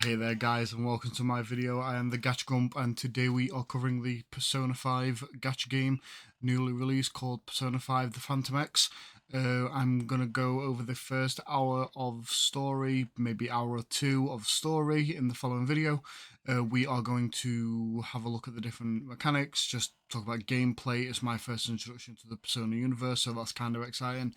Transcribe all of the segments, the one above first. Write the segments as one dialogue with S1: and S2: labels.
S1: Hey there guys, and welcome to my video. I am the Gacha Grump, and today we are covering the Persona 5 gacha game newly released called Persona 5 The Phantom X. I'm going to go over the first hour of story, maybe hour or two of story in the following video. We are going to have a look at the different mechanics, just talk about gameplay. It's my first introduction to the Persona universe, so that's kind of exciting.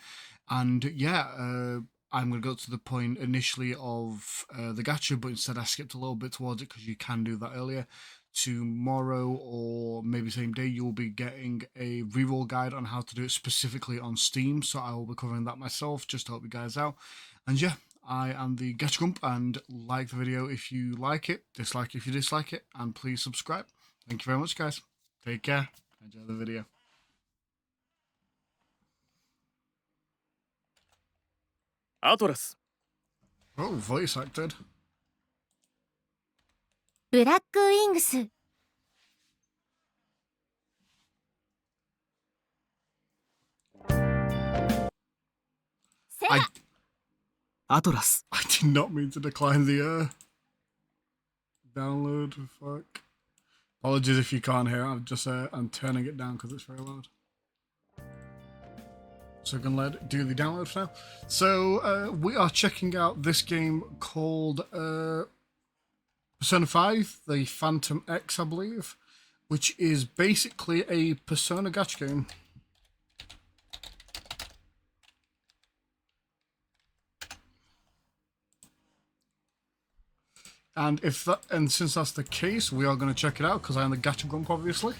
S1: And yeah, I'm going to go to the point initially of the gacha, but instead I skipped a little bit towards it because you can do that earlier. Tomorrow or maybe same day, you'll be getting a reroll guide on how to do it specifically on Steam, so I will be covering that myself just to help you guys out. And yeah, I am the Gacha Grump, and like the video if you like it, dislike if you dislike it, and please subscribe. Thank you very much guys. Take care. Enjoy the video.
S2: Atlas.
S1: Oh, voice acted.
S3: ブラックウィングス。セ
S1: I
S3: ラ
S2: Atlas.
S1: I did not mean to decline the download. Fuck. Apologies if you can't hear. I'm turning it down because it's very loud. So I'm gonna do the download for now. So we are checking out this game called Persona 5, the Phantom X, I believe, which is basically a Persona Gacha game. And since that's the case, we are going to check it out because I am the Gacha Grump, obviously.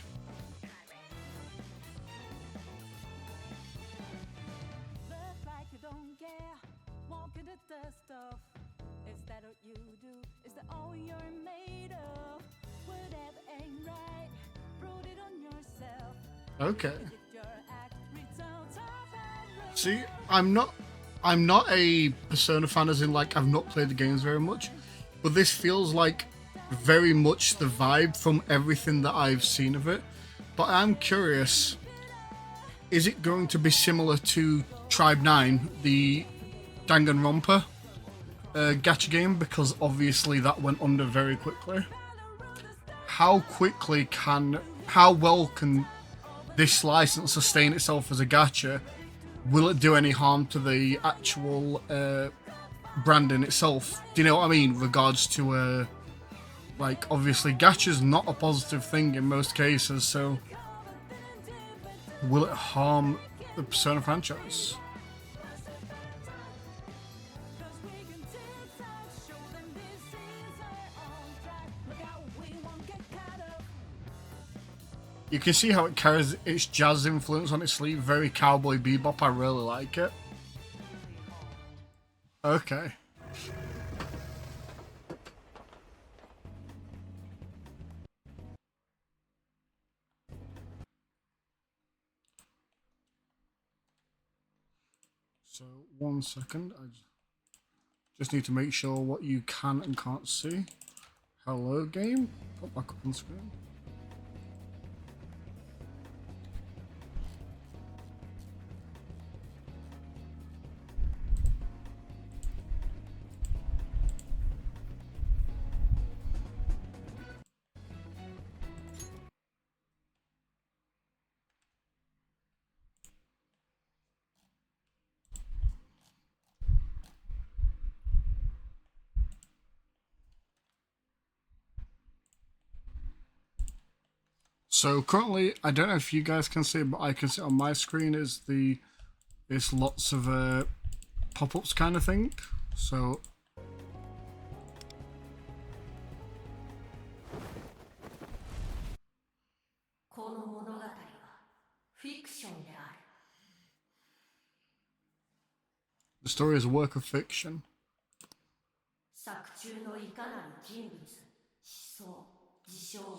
S1: Okay. See, I'm not a Persona fan, as in like I've not played the games very much, but this feels like very much the vibe from everything that I've seen of it. But I'm curious, is it going to be similar to Tribe 9, the Danganronpa gacha game? Because obviously that went under very quickly. How well can this license sustain itself as a gacha? Will it do any harm to the actual branding itself? Do you know what I mean? Regards to like, obviously gacha's not a positive thing in most cases, so will it harm the Persona franchise? You can see how it carries its jazz influence on its sleeve. Very Cowboy Bebop. I really like it. Okay. So, 1 second. I just need to make sure what you can and can't see. Hello, game. Put back up on screen. So currently, I don't know if you guys can see, but I can see on my screen is it's lots of pop-ups kind of thing. So the story is a work of fiction.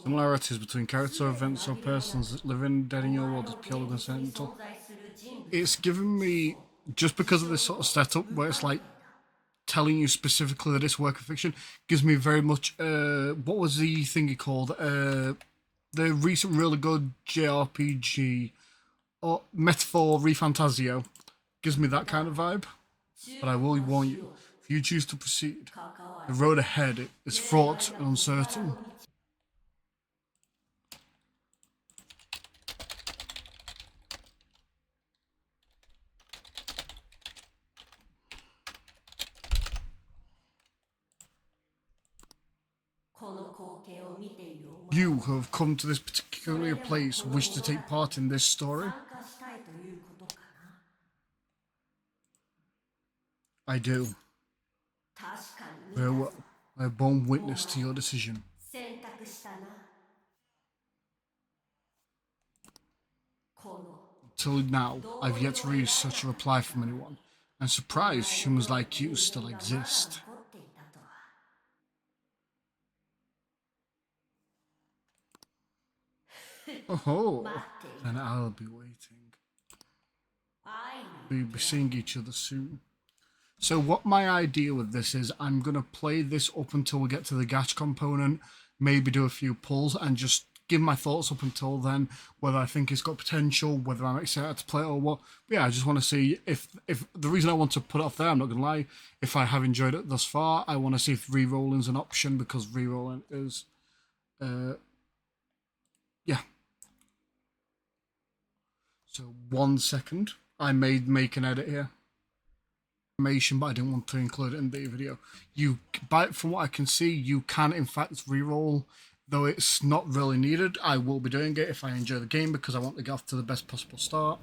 S1: Similarities between character, events, or persons living dead in your world is purely coincidental. It's given me, just because of this sort of setup where it's like telling you specifically that it's work of fiction, gives me very much what was the thingy called? The recent really good JRPG or Metaphor Refantasio. Gives me that kind of vibe. But I will warn you, if If you choose to proceed, the road ahead is fraught and uncertain. You who have come to this particular place wish to take part in this story? I do. Very well. I have borne witness to your decision. Till now, I've yet to read such a reply from anyone. I'm surprised humans like you still exist. Oh, then I'll be waiting. We'll be seeing each other soon. So what my idea with this is, I'm going to play this up until we get to the gacha component, maybe do a few pulls, and just give my thoughts up until then, whether I think it's got potential, whether I'm excited to play it or what. But yeah, I just want to see if the reason I want to put it off there, I'm not going to lie, if I have enjoyed it thus far, I want to see if re-rolling is an option, because re-rolling is, yeah. So 1 second, I may make an edit here. But I didn't want to include it in the video. From what I can see, you can in fact re-roll, though it's not really needed. I will be doing it if I enjoy the game, because I want to get off to the best possible start.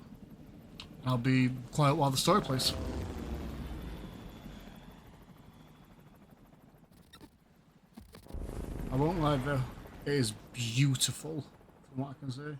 S1: I'll be quiet while the story plays. I won't lie though, it is beautiful from what I can see.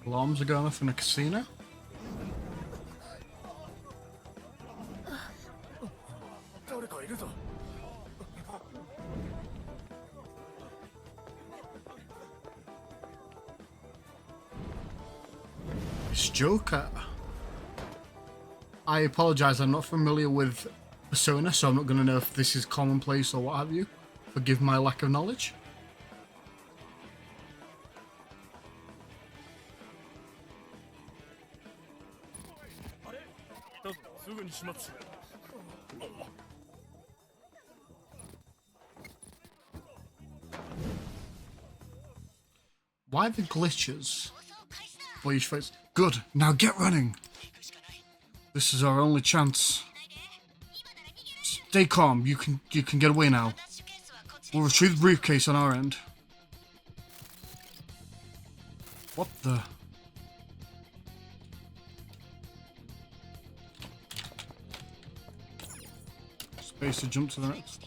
S1: Alarms are going off in a casino. It's Joker. I apologize, I'm not familiar with Persona, so I'm not going to know if this is commonplace or what have you. Forgive my lack of knowledge. Why the glitches? Please face. Good, now get running. This is our only chance. Stay calm, you can get away now. We'll retrieve the briefcase on our end. What the? Space to jump to the next.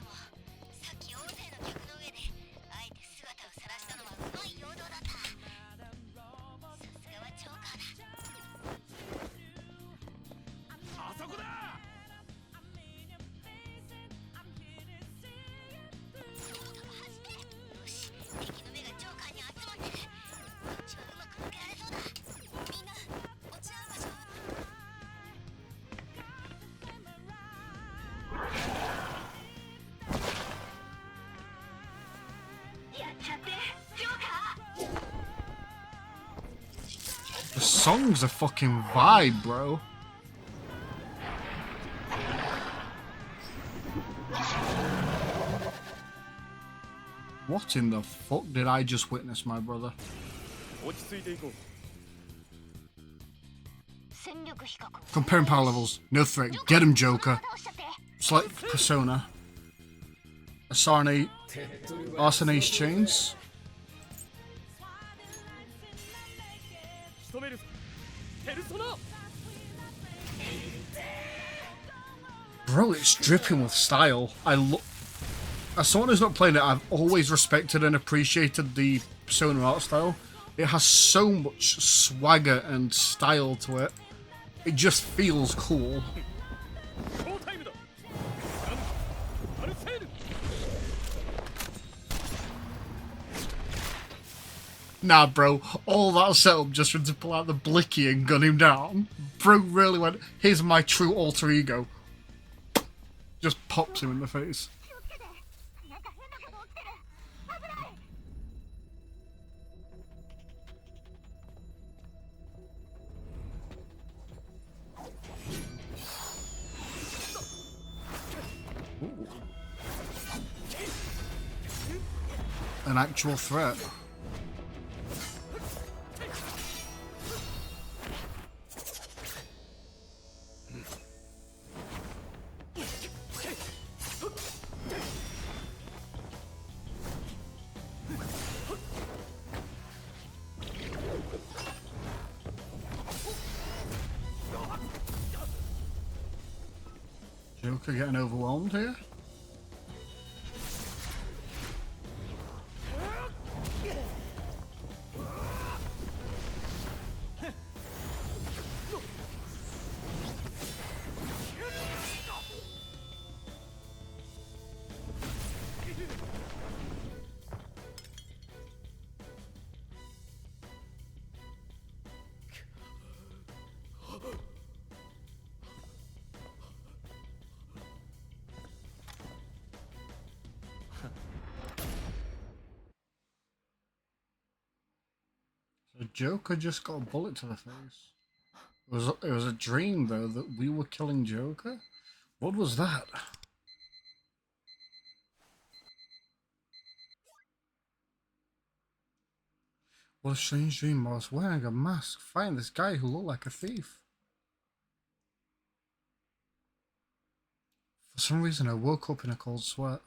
S1: The song's a fucking vibe, bro. What in the fuck did I just witness, my brother? Comparing power levels. No threat. Get him, Joker. Select Persona. Arsenace chains. Bro, it's dripping with style. As someone who's not playing it, I've always respected and appreciated the Persona art style. It has so much swagger and style to it. It just feels cool. Nah, bro, all that setup just for him to pull out the blicky and gun him down. Bro really went, here's my true alter ego. Just pops him in the face. Ooh. An actual threat. Joker getting overwhelmed here. The Joker just got a bullet to the face. It was a dream though that we were killing Joker. What was that? What a strange dream. I was wearing a mask, fighting this guy who looked like a thief. For some reason, I woke up in a cold sweat.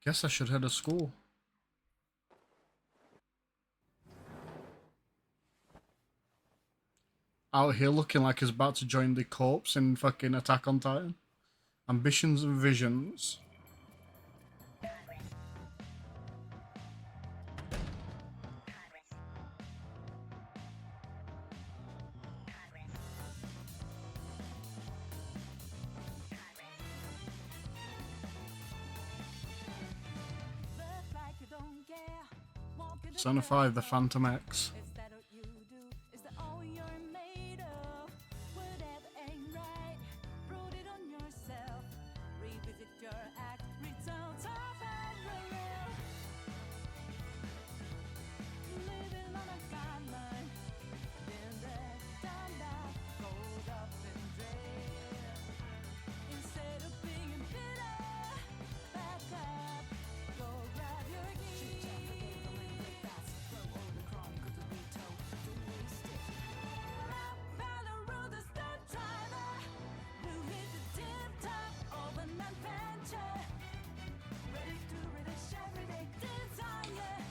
S1: Guess I should head to school. Out here looking like he's about to join the corpse in fucking Attack on Titan. Ambitions and visions. Persona 5, the Phantom X.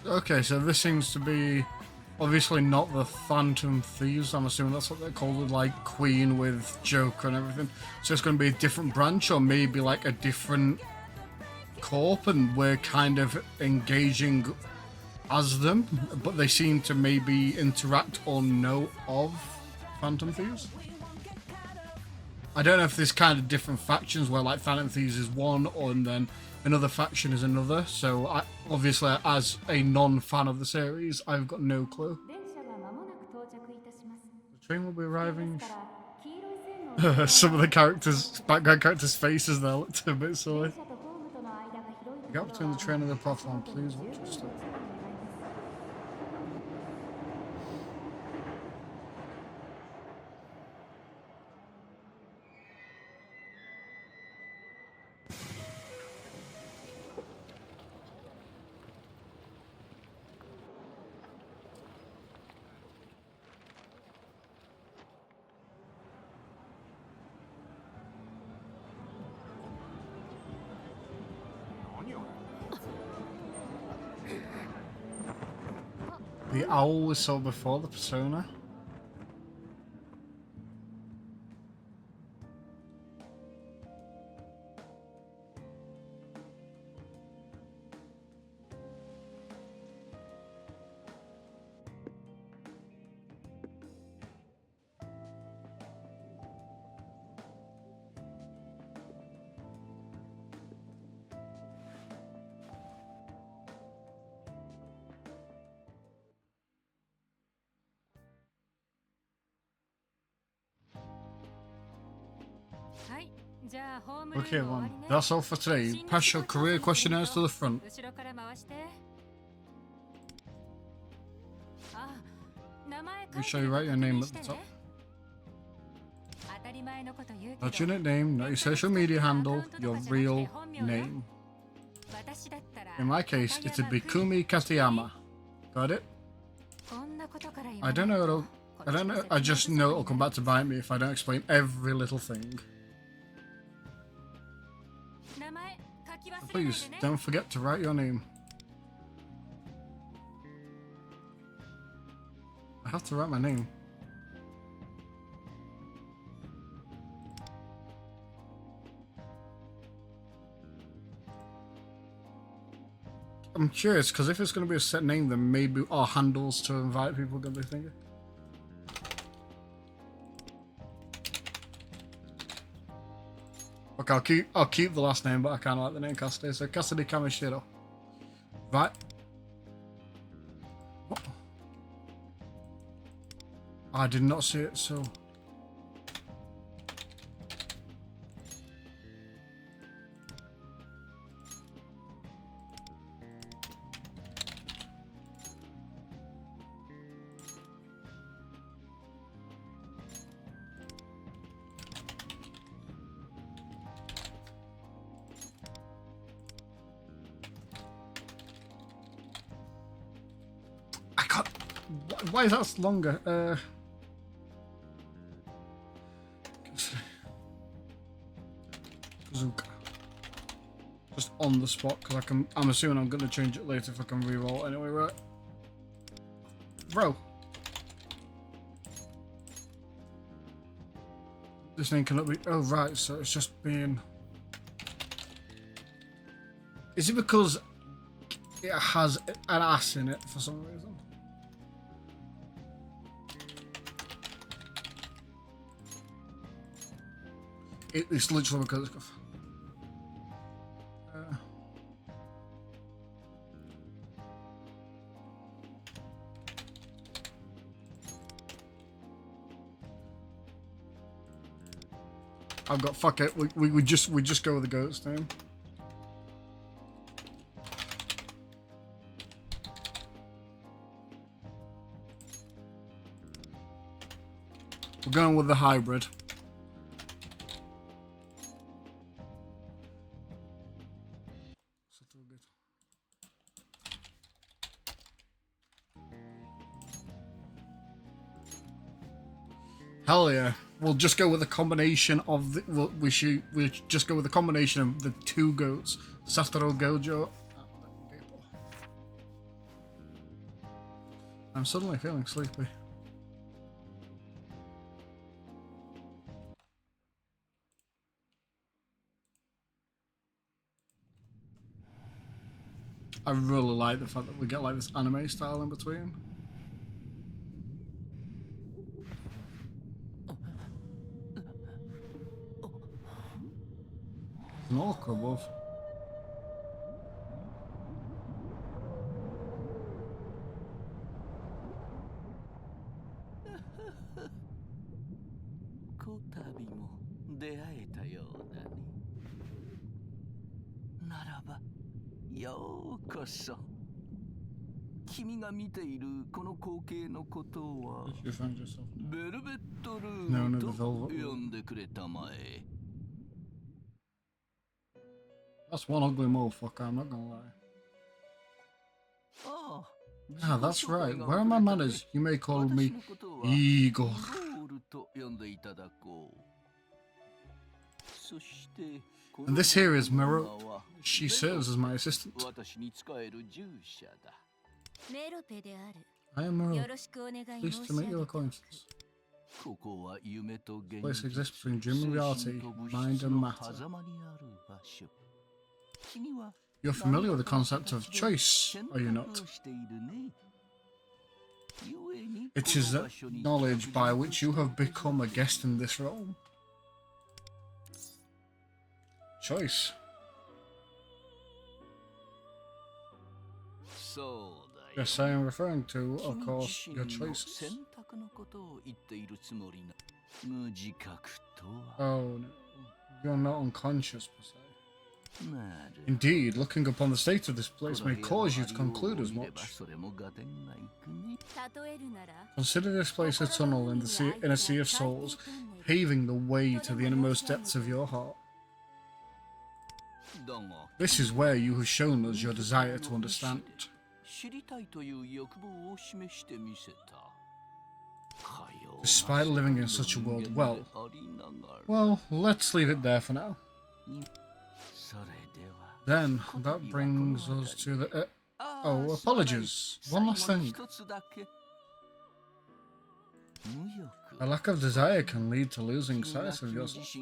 S1: Okay, so this seems to be obviously not the Phantom Thieves. I'm assuming that's what they're called, with like Queen with Joker and everything. So it's going to be a different branch, or maybe like a different corp, and we're kind of engaging as them, but they seem to maybe interact or know of Phantom Thieves. I don't know if there's kind of different factions where like Phantom Thieves is one, or and then another faction is another. So I, obviously, as a non-fan of the series, I've got no clue. The train will be arriving. Some of the characters, background characters' faces there looked a bit silly. The gap between the train and the platform, please watch your step. The owl we saw before the Persona. Okay, then. That's all for today. Pass your career questionnaires to the front. Make sure you write your name at the top. Not your nickname, not your social media handle, your real name. In my case, it'd be Kumi Katayama. Got it? I don't know. I just know it'll come back to bite me if I don't explain every little thing. Please, don't forget to write your name. I have to write my name. I'm curious, because if it's going to be a set name, then maybe our handles to invite people are going to be thinking. Okay, I'll keep the last name, but I kind of like the name Cassidy. So Cassidy Kamishiro. Right. What? I did not see it, so. I can't. Why is that longer? Bazooka. Just on the spot, because I'm assuming I'm going to change it later if I can reroll anyway, right? Bro. This name cannot be. Oh, right, so it's just being. Is it because it has an ass in it for some reason? It's literally because it's got. I've got fuck it. We just go with the goat's name. We're going with the hybrid. Hell yeah. We'll just go with a combination of the. We'll just go with a combination of the two goats, Satoru Gojo. I'm suddenly feeling sleepy. I really like the fact that we get like this anime style in between. An orca above. You found yourself known as the Velvet Room. That's one ugly motherfucker, I'm not gonna lie. Ah, that's right. Where are my manners? You may call me Igor. And this here is Miro. She serves as my assistant. I am Miro. Pleased to make your acquaintance. This place exists between dream and reality, mind and matter. You're familiar with the concept of choice, are you not? It is that knowledge by which you have become a guest in this realm. Choice. Yes, I am referring to, of course, your choices. Oh no. You're not unconscious, per se. Indeed, looking upon the state of this place may cause you to conclude as much. Consider this place a tunnel in a sea of souls, paving the way to the innermost depths of your heart. This is where you have shown us your desire to understand. Despite living in such a world, well, let's leave it there for now. Then, that brings us to the... oh, apologies. One last thing. A lack of desire can lead to losing sight of yourself.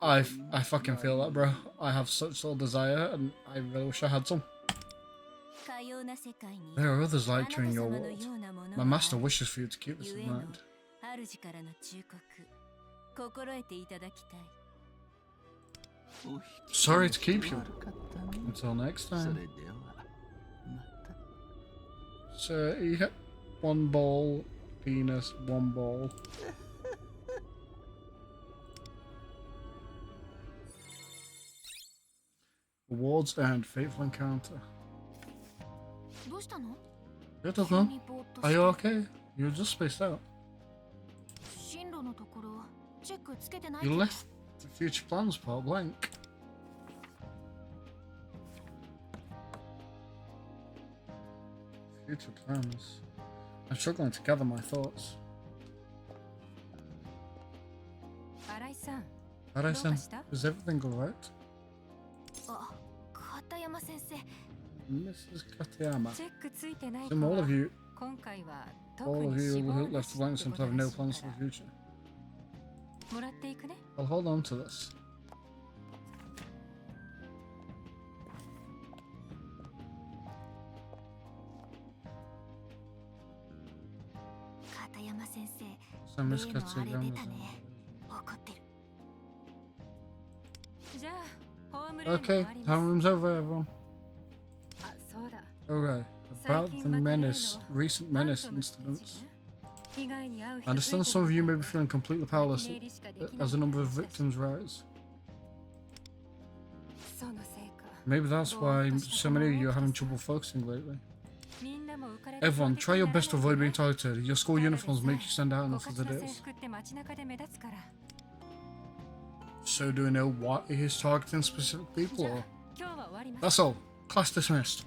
S1: I fucking feel that, bro. I have such little desire, and I really wish I had some. There are others like you in your world. My master wishes for you to keep this in mind. Sorry to keep you. Until next time. So, you hit one ball, penis, one ball. Awards and faithful encounter. You're talking. Are you okay? You're just spaced out. You left the future plans part blank. Future plans. I'm struggling to gather my thoughts. Arai-san, is everything alright? Mrs. Katayama. Some all of you who left blank seem to have no plans for the future. I'll hold on to this. So Miss Katayama. Okay, homeroom's over, everyone. Alright, about the recent menace incidents. I understand some of you may be feeling completely powerless as the number of victims rise. Maybe that's why so many of you are having trouble focusing lately. Everyone, try your best to avoid being targeted. Your school uniforms make you stand out enough for the days. So do we know what he is targeting specific people, or? That's all. Class dismissed.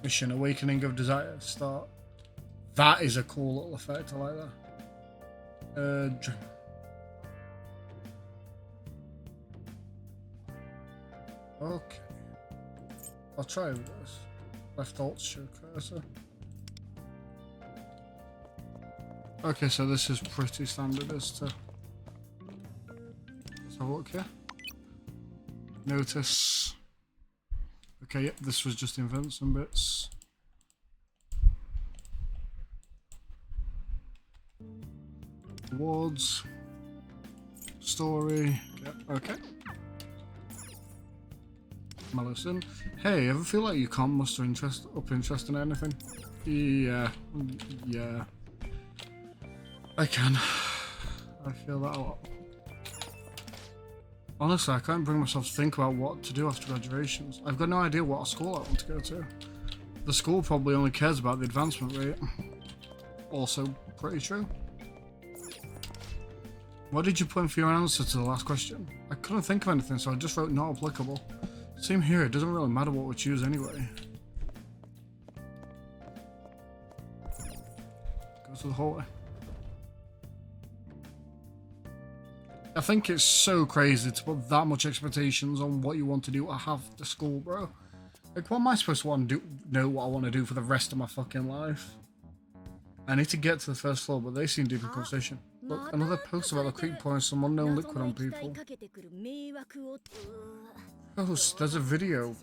S1: Mission Awakening of Desire. Start. That is a cool little effect. I like that. Okay. I'll try with this. Left alt show cursor. Okay, so this is pretty standard as to... Let's have a look here. Notice. Okay, yep, this was just invent some bits. Awards. Story. Yep, okay. Malison. Hey, ever feel like you can't muster interest in anything? Yeah. I can. I feel that a lot. Honestly, I can't bring myself to think about what to do after graduations. I've got no idea what school I want to go to. The school probably only cares about the advancement rate. Also pretty true. What did you put in for your answer to the last question? I couldn't think of anything, so I just wrote not applicable. Same here, it doesn't really matter what we choose anyway. Go to the hallway. I think it's so crazy to put that much expectations on what you want to do or have to school, bro. Like, what am I supposed to want to do? Know what I want to do for the rest of my fucking life? I need to get to the first floor, but they seem deep in conversation. Look, another post about the creek pouring some unknown liquid on people. Post, there's a video.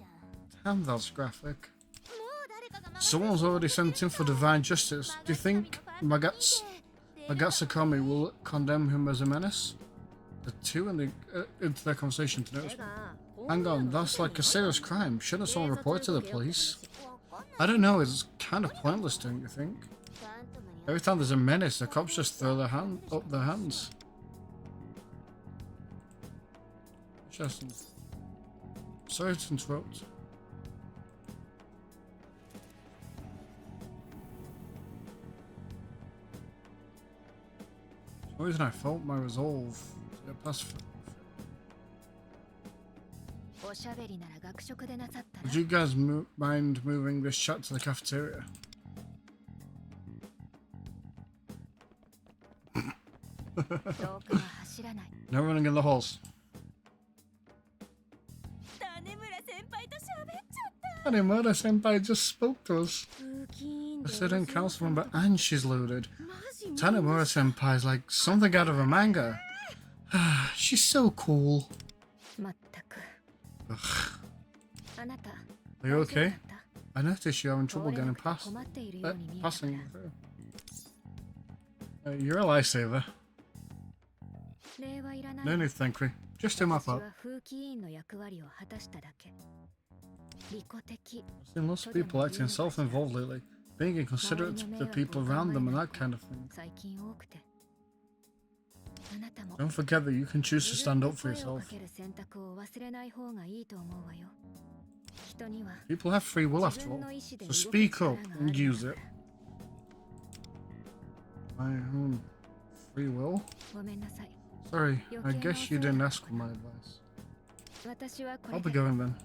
S1: Damn, that's graphic. Someone's already sent in for divine justice. Do you think Magatsukami will condemn him as a menace? The two into their conversation to notice. Hang on, that's like a serious crime. Shouldn't someone report it to the police? I don't know, it's kind of pointless, don't you think? Every time there's a menace, the cops just throw their up their hands. Interesting. Sorry to interrupt. For some reason I felt my resolve to get past. Would you guys mind moving this chat to the cafeteria? No running in the halls. Tanemura senpai just spoke to us. The student council member and she's loaded. Tanemura senpai is like something out of a manga. She's so cool. Ugh. Are you okay? I noticed you're having trouble getting passing through. You're a lifesaver. No need to thank me. Just do my part. I've seen lots of people acting self-involved lately, being inconsiderate to the people around them and that kind of thing. Don't forget that you can choose to stand up for yourself. People have free will after all, so speak up and use it. My own free will? Sorry, I guess you didn't ask for my advice. I'll be going then.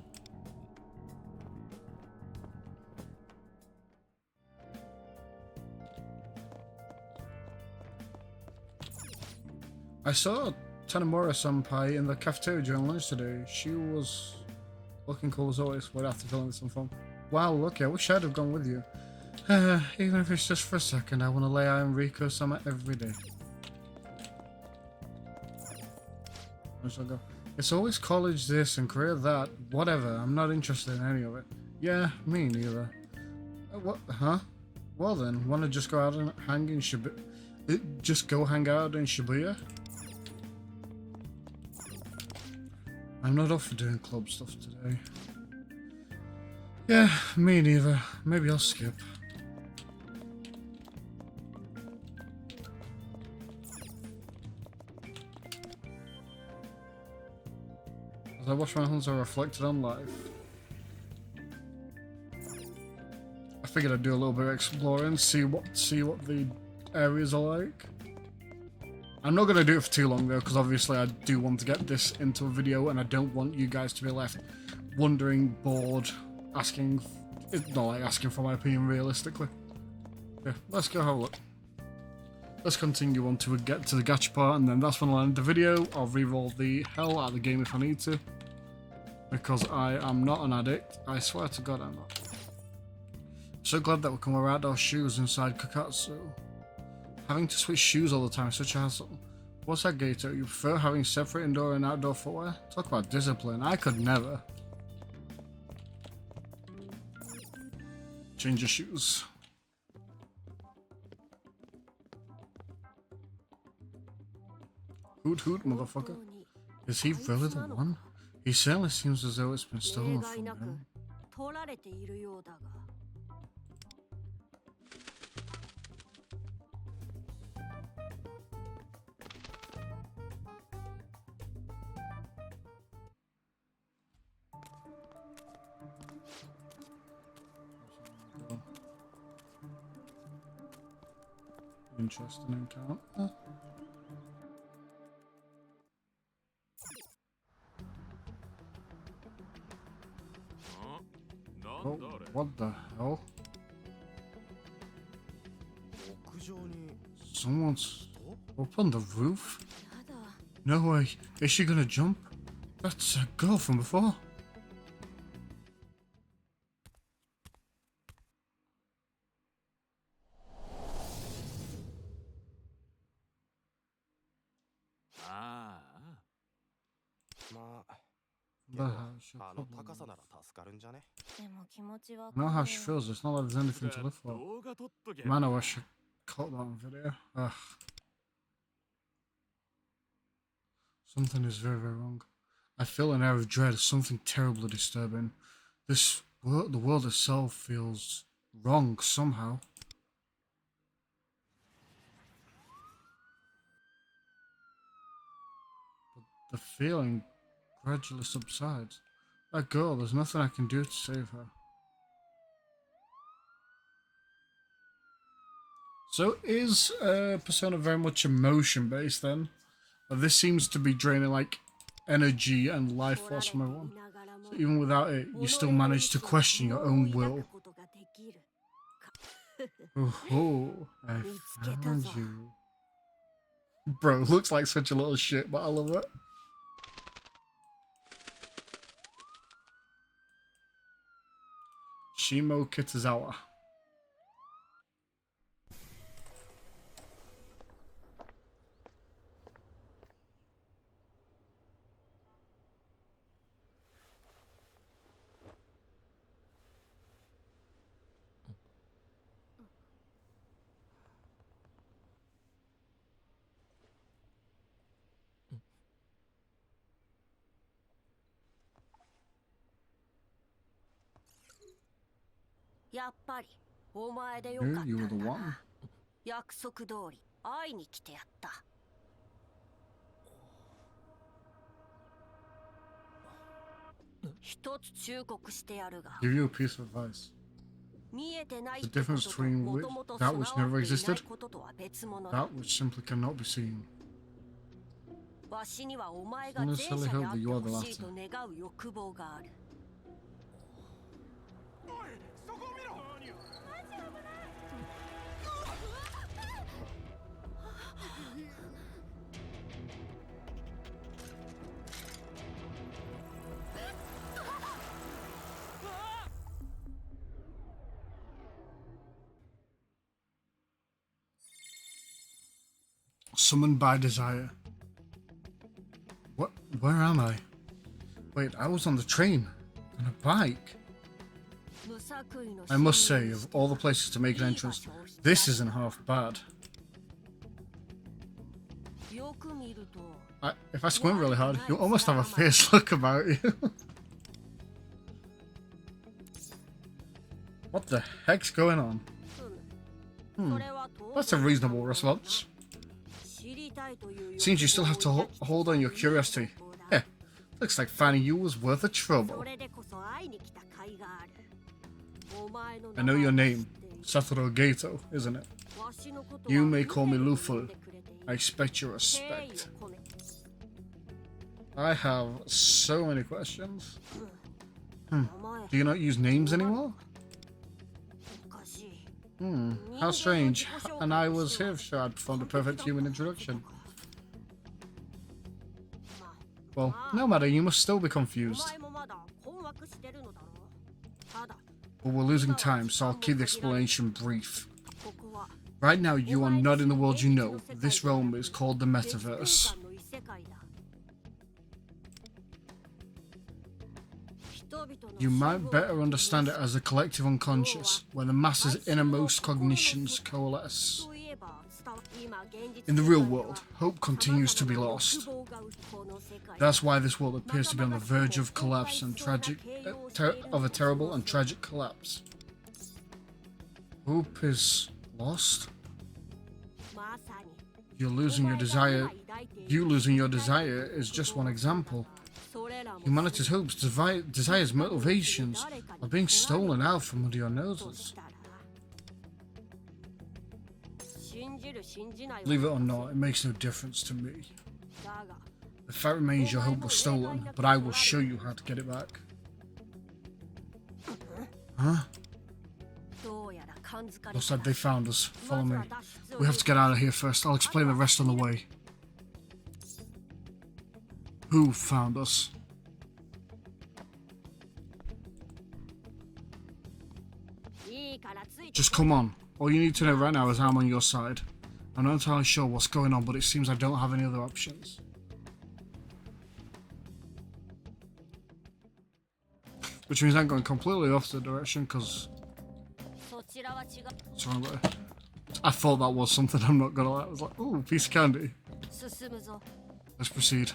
S1: I saw Tanemura-senpai in the cafeteria during lunch today. She was looking cool as always. We'd have to fill in some fun. Wow, look, I wish I'd have gone with you. Even if it's just for a second, I want to lay eye on Riko-sama every day. Where shall I go? It's always college this and career that. Whatever, I'm not interested in any of it. Yeah, me neither. What? Huh? Well then, wanna just go out and hang in Shibuya? Just go hang out in Shibuya? I'm not up for doing club stuff today. Yeah, me neither. Maybe I'll skip. As I watch my hands are reflected on life. I figured I'd do a little bit of exploring, see what the areas are like. I'm not going to do it for too long though, because obviously I do want to get this into a video and I don't want you guys to be left wondering, bored, asking for my opinion realistically. Yeah, let's go have a look. Let's continue on to get to the gacha part, and then that's when I'll end the video. I'll re-roll the hell out of the game if I need to, because I am not an addict. I swear to God I'm not. So glad that we can wear outdoor shoes inside Kakatsu. Having to switch shoes all the time is such a hassle. What's that, Gato? You prefer having separate indoor and outdoor footwear? Talk about discipline. I could never. Change your shoes. Hoot hoot, motherfucker. Is he really the one? He certainly seems as though it's been stolen from him. Interesting encounter. Oh, what the hell? Someone's up on the roof? No way. Is she gonna jump? That's a girl from before. I know how she feels, it's not like there's anything to live for. Man, I wish I caught that on video. Ugh. Something is very, very wrong. I feel an air of dread, something terribly disturbing. The world itself feels wrong somehow. The feeling gradually subsides. That girl, there's nothing I can do to save her. So is Persona very much emotion based then? This seems to be draining like energy and life force from everyone. So even without it, you still manage to question your own will. Oh, I found you. Bro, looks like such a little shit, but I love it. Shimo Kitazawa. Knew you were the one.
S3: 約束通り会いに来てやった。一つ忠告してやるが。
S1: Give you a piece of advice.
S3: 見えてない
S1: The difference between that which never existed, that which simply cannot be seen.
S3: わしにはお前が前者であってほしいと願う欲望がある。
S1: Summoned by desire. What? Where am I? Wait, I was on the train. On a bike. I must say, of all the places to make an entrance, this isn't half bad. If I squint really hard, you almost have a fierce look about you. What the heck's going on? That's a reasonable response. Seems you still have to hold on your curiosity. Heh, looks like finding you was worth the trouble. I know your name, Satoru Gato, isn't it? You may call me Luful. I expect your respect. I have so many questions. Do you not use names anymore? How strange. And I was here sure I'd performed a perfect human introduction. Well, no matter, you must still be confused. But we're losing time, so I'll keep the explanation brief. Right now, you are not in the world you know. This realm is called the Metaverse. You might better understand it as a collective unconscious, where the masses' innermost cognitions coalesce. In the real world, hope continues to be lost. That's why this world appears to be on the verge of collapse and of a terrible and tragic collapse. Hope is lost? You losing your desire is just one example. Humanity's hopes, desires, motivations are being stolen out from under your noses. Believe it or not, it makes no difference to me. The fact remains your hope was stolen, but I will show you how to get it back. Huh? Looks like they found us. Follow me. We have to get out of here first. I'll explain the rest on the way. Who found us? Just come on. All you need to know right now is I'm on your side. I'm not entirely sure what's going on, but it seems I don't have any other options. Which means I'm going completely opposite direction, because... What's wrong there? I thought that was something, I'm not gonna lie. I was like, ooh, piece of candy. Let's proceed.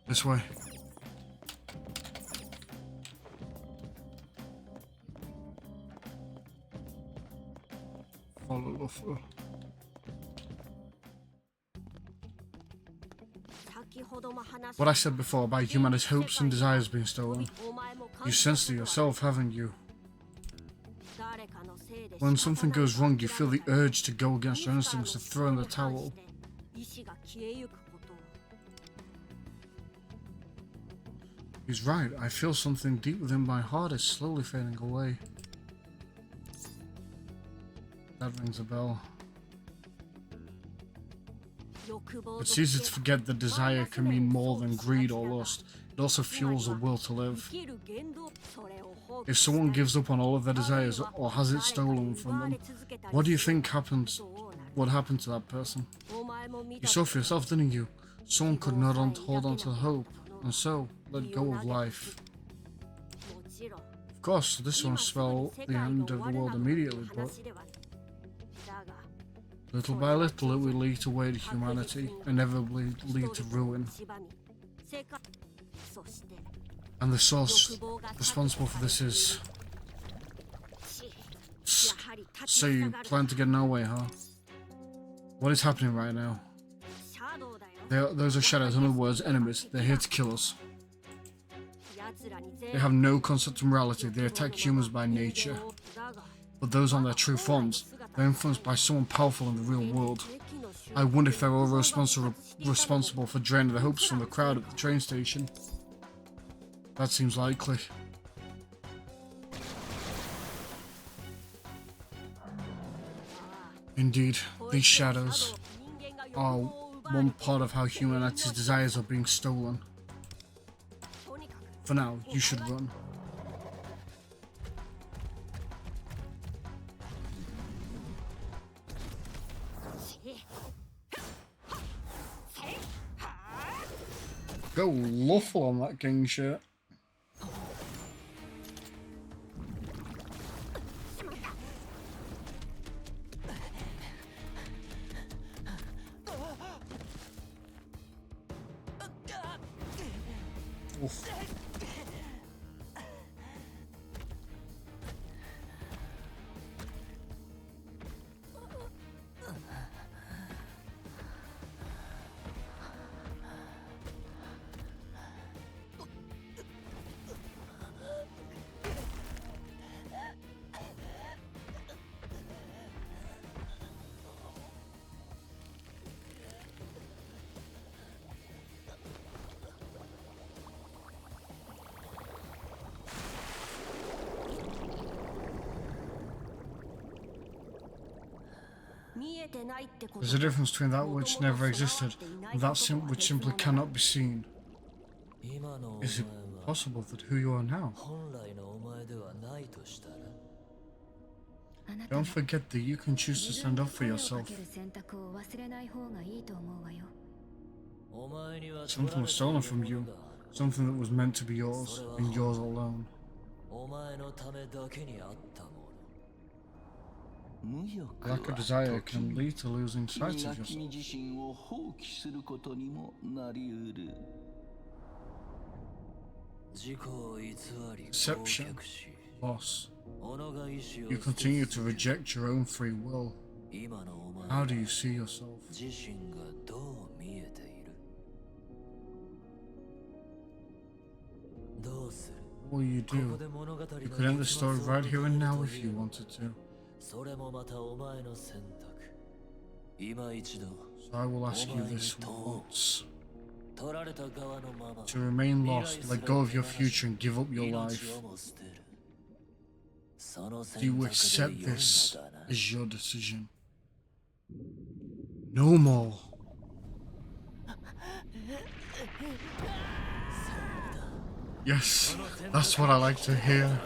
S1: This way. Follow the flow. What I said before about humanity's hopes and desires being stolen. You sensed it yourself, haven't you? When something goes wrong, you feel the urge to go against your instincts, to throw in the towel. He's right. I feel something deep within my heart is slowly fading away. That rings a bell. It's easy to forget that desire can mean more than greed or lust. It also fuels the will to live. If someone gives up on all of their desires or has it stolen from them, what do you think would happen to that person? You saw for yourself, didn't you? Someone could not hold on to hope, and so let go of life. Of course, this won't spell the end of the world immediately, but little by little it will lead to way to humanity, inevitably lead to ruin. And the source responsible for this is... So you plan to get in our way, huh? What is happening right now? Those are shadows, in other words, enemies. They're here to kill us. They have no concept of morality. They attack humans by nature. But those aren't their true forms. They're influenced by someone powerful in the real world. I wonder if they're all responsible for draining the hopes from the crowd at the train station. That seems likely. Indeed, these shadows are one part of how humanity's desires are being stolen. For now, you should run. Go lawful on that king shit. Oof. There's a difference between that which never existed and that which simply cannot be seen. Is it possible that who you are now? Don't forget that you can choose to stand up for yourself. Something was stolen from you, something that was meant to be yours, and yours alone. Lack of desire can lead to losing sight of yourself. Deception, loss. You continue to reject your own free will. How do you see yourself? What will you do? You could end the story right here and now if you wanted to. So I will ask you this once. To remain lost, let go of your future and give up your life. Do you accept this as your decision? No more. Yes, that's what I like to hear.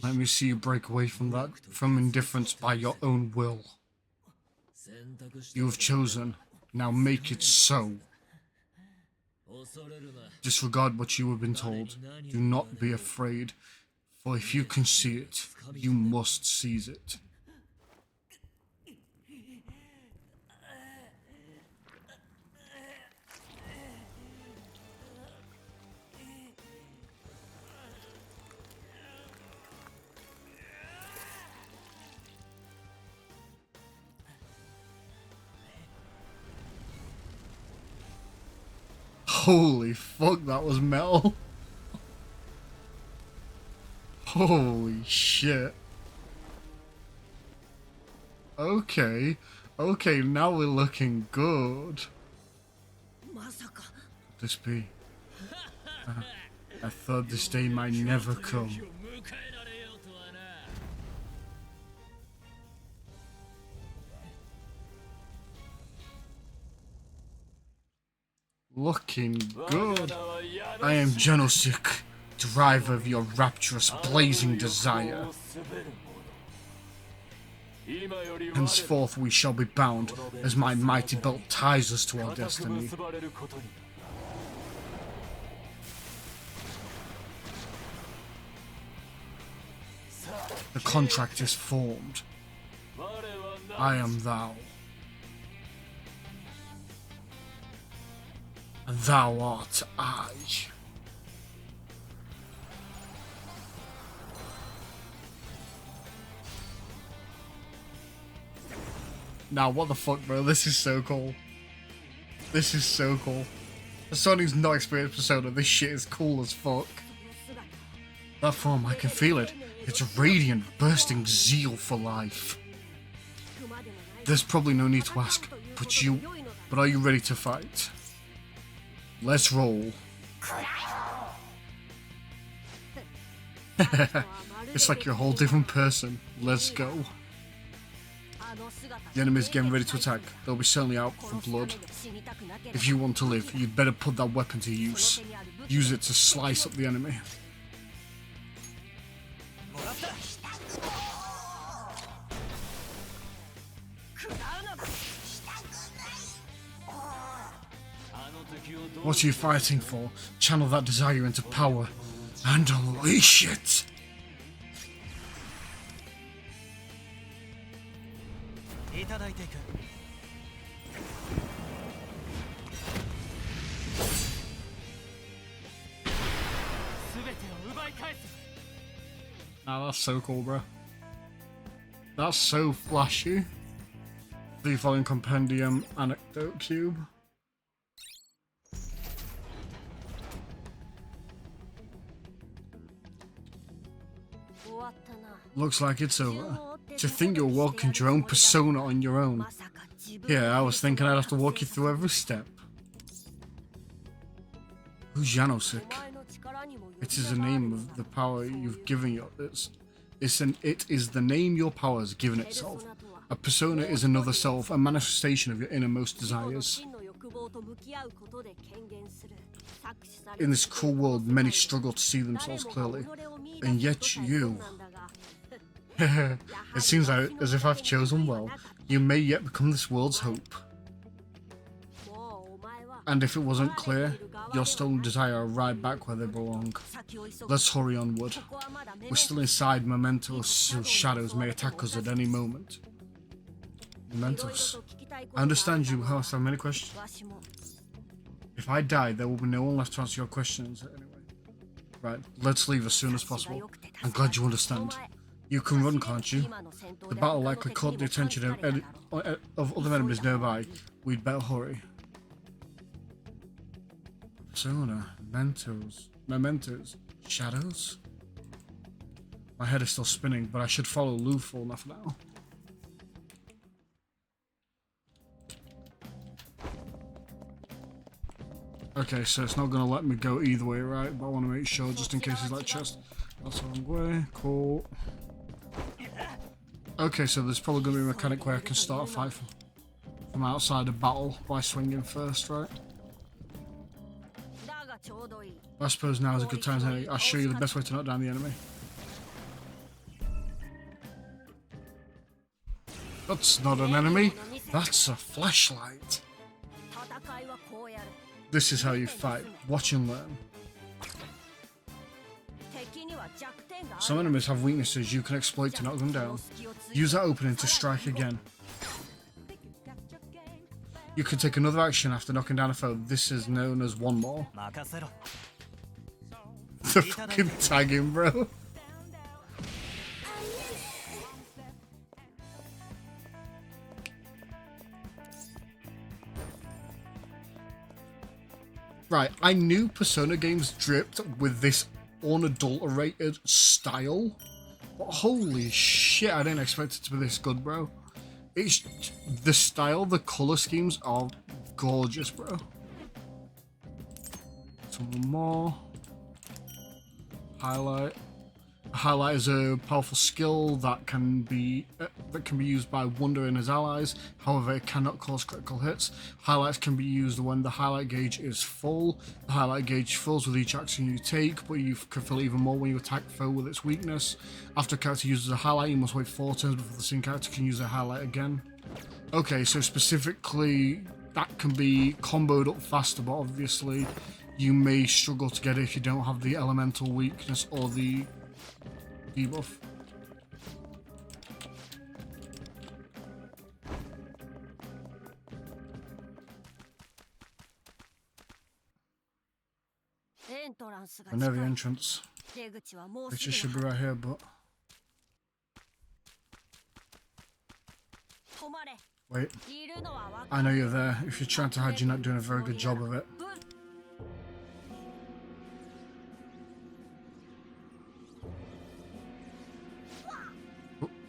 S1: Let me see you break away from indifference by your own will. You have chosen, now make it so. Disregard what you have been told. Do not be afraid, for if you can see it, you must seize it. Holy fuck, that was metal. Holy shit. Okay. Okay, now we're looking good. Could this be? I thought this day might never come. Looking good. I am Genosik, driver of your rapturous blazing desire. Henceforth we shall be bound, as my mighty belt ties us to our destiny. The contract is formed. I am thou. And thou art I. Now, what the fuck, bro? This is so cool. This is so cool. For someone who's not experienced Persona, this shit is cool as fuck. That form, I can feel it. It's a radiant, bursting zeal for life. There's probably no need to ask, but are you ready to fight? Let's roll. It's like you're a whole different person. Let's go. The enemy's getting ready to attack. They'll be certainly out for blood. If you want to live, you'd better put that weapon to use. Use it to slice up the enemy. What are you fighting for? Channel that desire into power and unleash it! Nah, that's so cool, bro. That's so flashy. The following compendium anecdote cube. Looks like it's over. To think you're walking your own persona on your own. Yeah, I was thinking I'd have to walk you through every step. Who's Janosik? It is the name of the power you've given your... It is the name your power has given itself. A persona is another self, a manifestation of your innermost desires. In this cruel world, many struggle to see themselves clearly. And yet you... It seems as if I've chosen well. You may yet become this world's hope. And if it wasn't clear, your stolen desire are right back where they belong. Let's hurry onward. We're still inside Mementos, so shadows may attack us at any moment. Mementos. I understand you must have many questions. If I die, there will be no one left to answer your questions anyway. Right, let's leave as soon as possible. I'm glad you understand. You can run, can't you? The battle likely caught the attention of other enemies nearby. We'd better hurry. Persona, mementos, shadows? My head is still spinning, but I should follow Lou for enough now. Okay, so it's not going to let me go either way, right? But I want to make sure, just in case it's like chest. That's the wrong way. Cool. Okay, so there's probably going to be a mechanic where I can start a fight from outside a battle by swinging first, right? I suppose now is a good time to I'll show you the best way to knock down the enemy. That's not an enemy, that's a flashlight. This is how you fight. Watch and learn. Some enemies have weaknesses you can exploit to knock them down. Use that opening to strike again. You can take another action after knocking down a foe. This is known as one more. The fucking tagging, bro. Right, I knew Persona games dripped with this unadulterated style, but holy shit, I didn't expect it to be this good, bro. It's the style, the color schemes are gorgeous, bro. Some more. Highlight. Highlight is a powerful skill that can be used by Wonder and his allies. However, it cannot cause critical hits. Highlights can be used when the highlight gauge is full. The highlight gauge fills with each action you take, but you can fill even more when you attack foe with its weakness. After a character uses a highlight, you must wait 4 turns before the same character can use a highlight again. Okay, so specifically, that can be comboed up faster, but obviously you may struggle to get it if you don't have the elemental weakness or the debuff. I know the entrance. It should be right here, but wait. I know you're there. If you're trying to hide, you're not doing a very good job of it.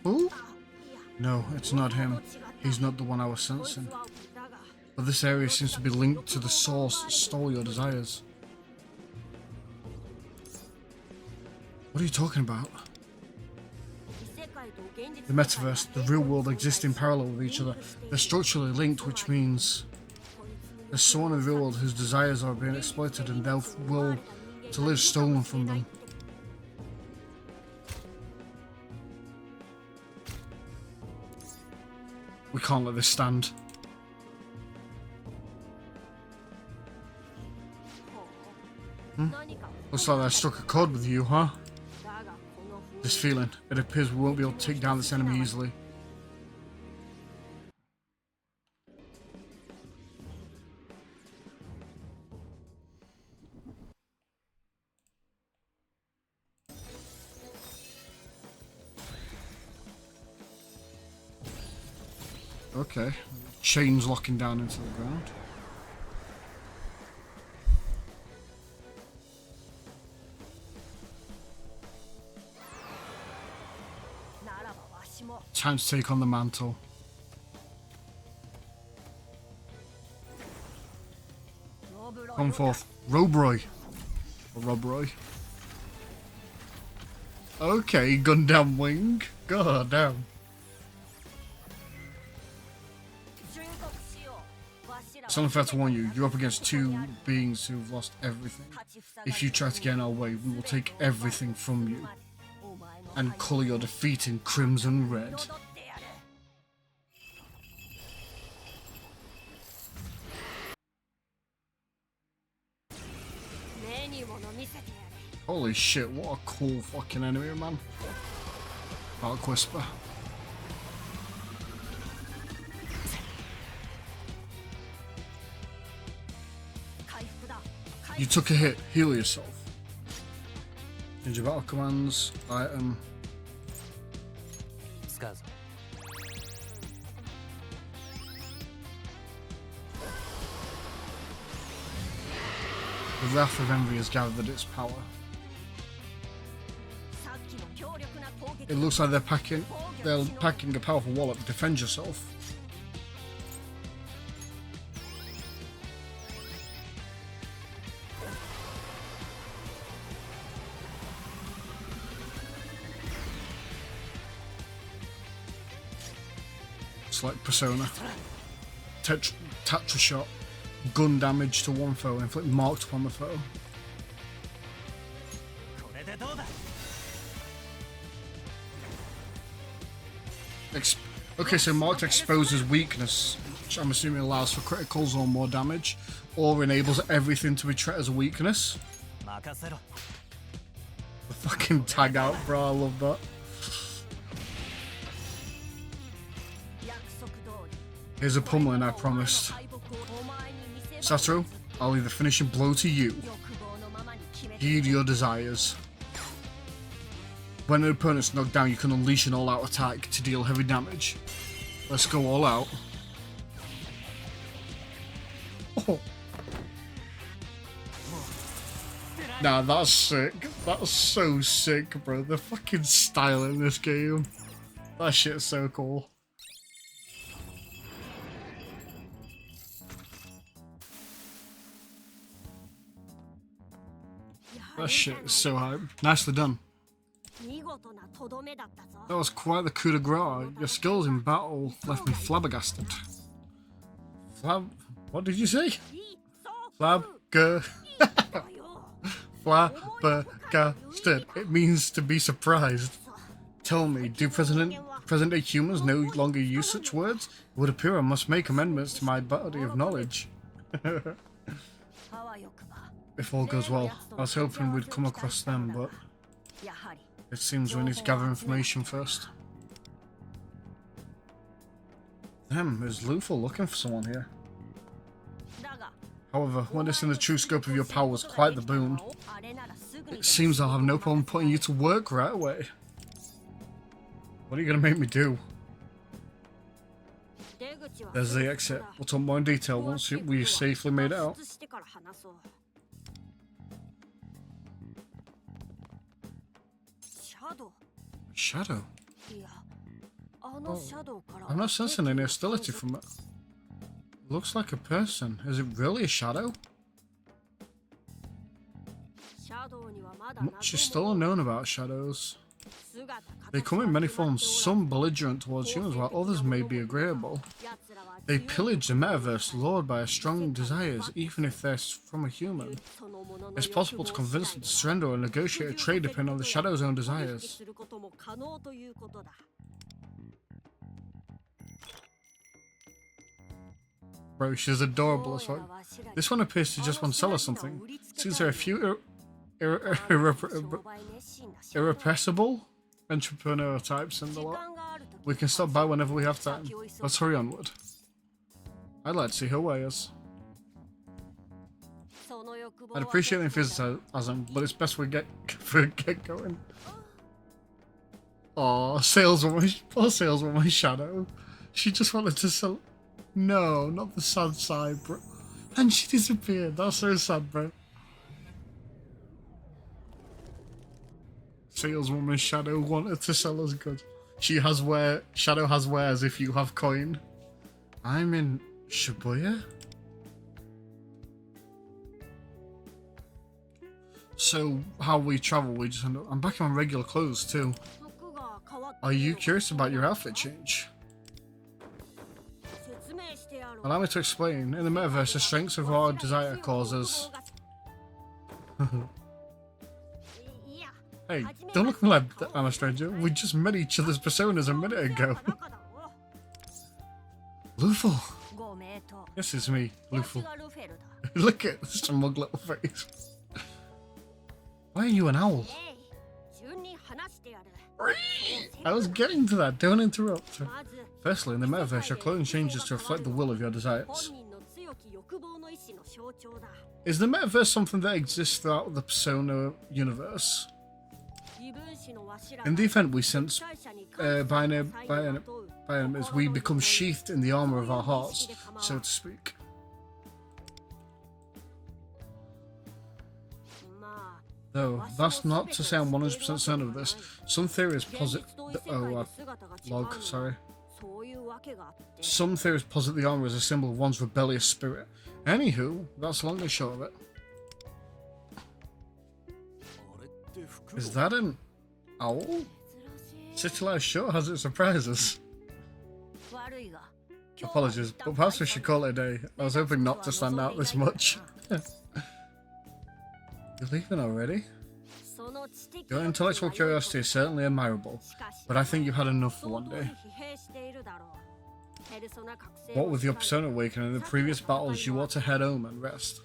S1: Who? No, it's not him. He's not the one I was sensing. But this area seems to be linked to the source that stole your desires. What are you talking about? The metaverse, the real world exist in parallel with each other. They're structurally linked, which means there's someone in the real world whose desires are being exploited and their will to live stolen from them. We can't let this stand. Looks like I struck a chord with you, huh? This feeling. It appears we won't be able to take down this enemy easily. Okay. Chains locking down into the ground. Time to take on the mantle. Come forth. Robroy. Or Robroy. Okay, Gundam Wing. God damn. It's only fair to warn you, you're up against 2 beings who've lost everything. If you try to get in our way, we will take everything from you and colour your defeat in crimson red. Holy shit, what a cool fucking enemy, man. Dark Whisper. You took a hit, heal yourself. Change your battle commands, item. The Wrath of Envy has gathered its power. It looks like they're packing a powerful wallop. Defend yourself. It's like Persona. Tatra shot. Gun damage to one foe, inflict marked upon the foe. Okay, so marked exposes weakness which I'm assuming allows for criticals or more damage, or enables everything to be treated as a weakness. The fucking tag out, bro, I love that. Here's a pummeling I promised. Satoru, I'll leave the finishing blow to you. Heed your desires. When an opponent's knocked down, you can unleash an all-out attack to deal heavy damage. Let's go all out. Oh. Nah, that's sick. That's so sick, bro. The fucking style in this game. That shit's so cool. That shit is so hype. Nicely done. That was quite the coup de grace. Your skills in battle left me flabbergasted. What did you say? Flabbergasted. It means to be surprised. Tell me, do present-day humans no longer use such words? It would appear I must make amendments to my body of knowledge. If all goes well, I was hoping we'd come across them, but it seems we need to gather information first. Is Luful looking for someone here? However, witnessing the true scope of your power was quite the boon. It seems I'll have no problem putting you to work right away. What are you going to make me do? There's the exit. We'll talk more in detail once we've safely made it out. Shadow? Oh, I'm not sensing any hostility from it. Looks like a person. Is it really a shadow? Much is still unknown about shadows. They come in many forms, some belligerent towards humans, while others may be agreeable. They pillage the metaverse, lured by strong desires, even if they're from a human. It's possible to convince them to surrender or negotiate a trade depending on the shadow's own desires. Bro, she's adorable as fuck. This one appears to just want to sell us something. Seems there are a few irrepressible entrepreneur types in the lot. We can stop by whenever we have time. Let's hurry onward. I'd like to see her wares. I'd appreciate the enthusiasm, but it's best we get going. Aw, saleswoman, poor saleswoman Shadow. She just wanted to sell. No, not the sad side, bro. And she disappeared. That's so sad, bro. Saleswoman Shadow wanted to sell us goods. Shadow has wares if you have coin. I'm in Shibuya? So, how we travel, we just end up... I'm back in my regular clothes, too. Are you curious about your outfit change? Allow me to explain. In the metaverse, the strengths of our desire causes... Hey, don't look at me like I'm a stranger. We just met each other's personas a minute ago. Luful. Yes, it's me, Luful. Look at this smug little face. Why are you an owl? I was getting to that, don't interrupt. Firstly, in the metaverse, your clothing changes to reflect the will of your desires. Is the metaverse something that exists throughout the Persona universe? In the event we sense by enemies, we become sheathed in the armor of our hearts, so to speak. Though, that's not to say I'm 100% certain of this. Some theories posit... Some theories posit the armor as a symbol of one's rebellious spirit. Anywho, that's long and short of it. Is that an owl? City Life sure has its surprises. Apologies, but perhaps we should call it a day. I was hoping not to stand out this much. You're leaving already? Your intellectual curiosity is certainly admirable, but I think you've had enough for one day. What with your Persona awakening in the previous battles, you ought to head home and rest.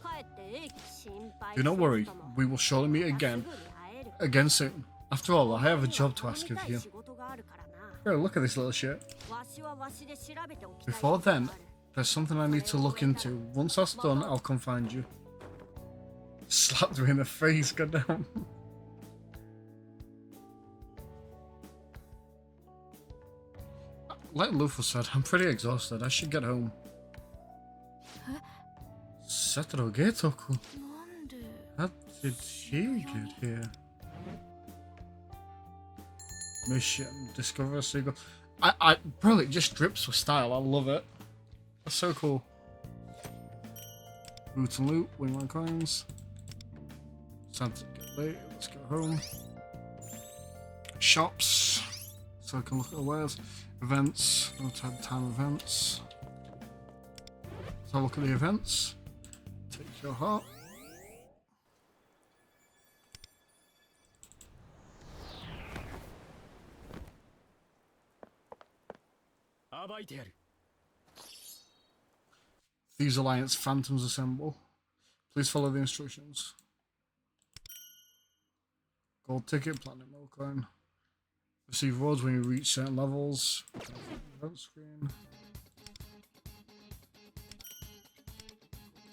S1: Do not worry, we will surely meet again soon. After all, I have a job to ask of you. Oh, look at this little shit. Before then, there's something I need to look into. Once that's done, I'll come find you. Slapped her in the face, goddamn. Like Luffy said, I'm pretty exhausted. I should get home. Setoro Geitoku. How did he get here? Mission. Discover a seagull. Bro, it just drips with style. I love it. That's so cool. Loot and loot. Win my coins. It's time to get late. Let's go home. Shops. So I can look at the wares. Events. Don't have time events. So I'll look at the events. Take your heart. Thieves Alliance Phantoms assemble. Please follow the instructions. Gold ticket, platinum milk coin. Receive rewards when you reach certain levels. Event screen.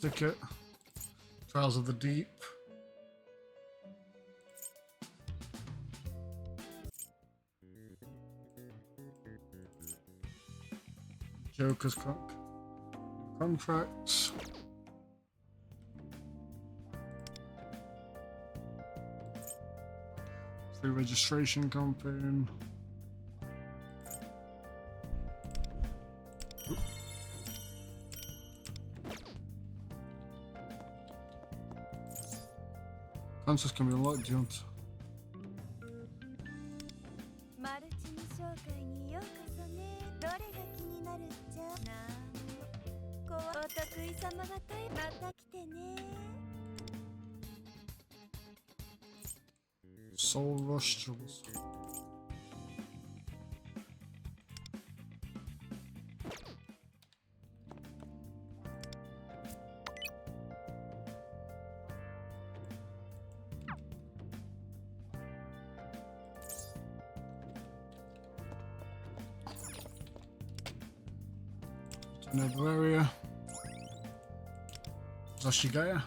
S1: Ticket. Trials of the Deep. Joker's contracts. Free registration campaign. Consoles can be unlocked, do you want? Soul Rostrals. Another area. Zashigaya.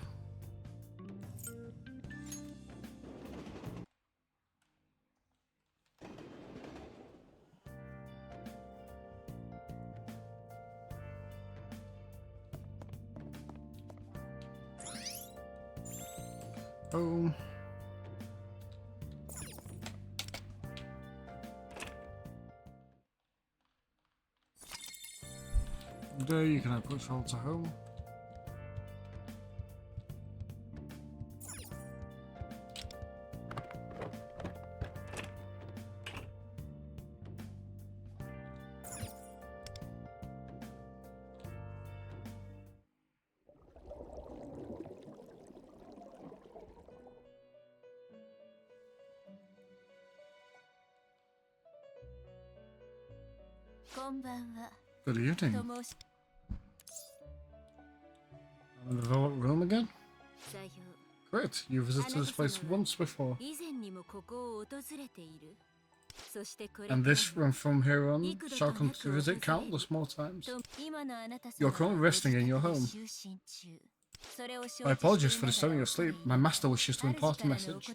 S1: Oh. There you can have patrol to home. Good evening. I'm in the Velvet Room again? Great, you visited this place once before. And this room from here on shall come to visit countless more times. You're currently resting in your home. My apologies for disturbing your sleep. My master wishes to impart a message.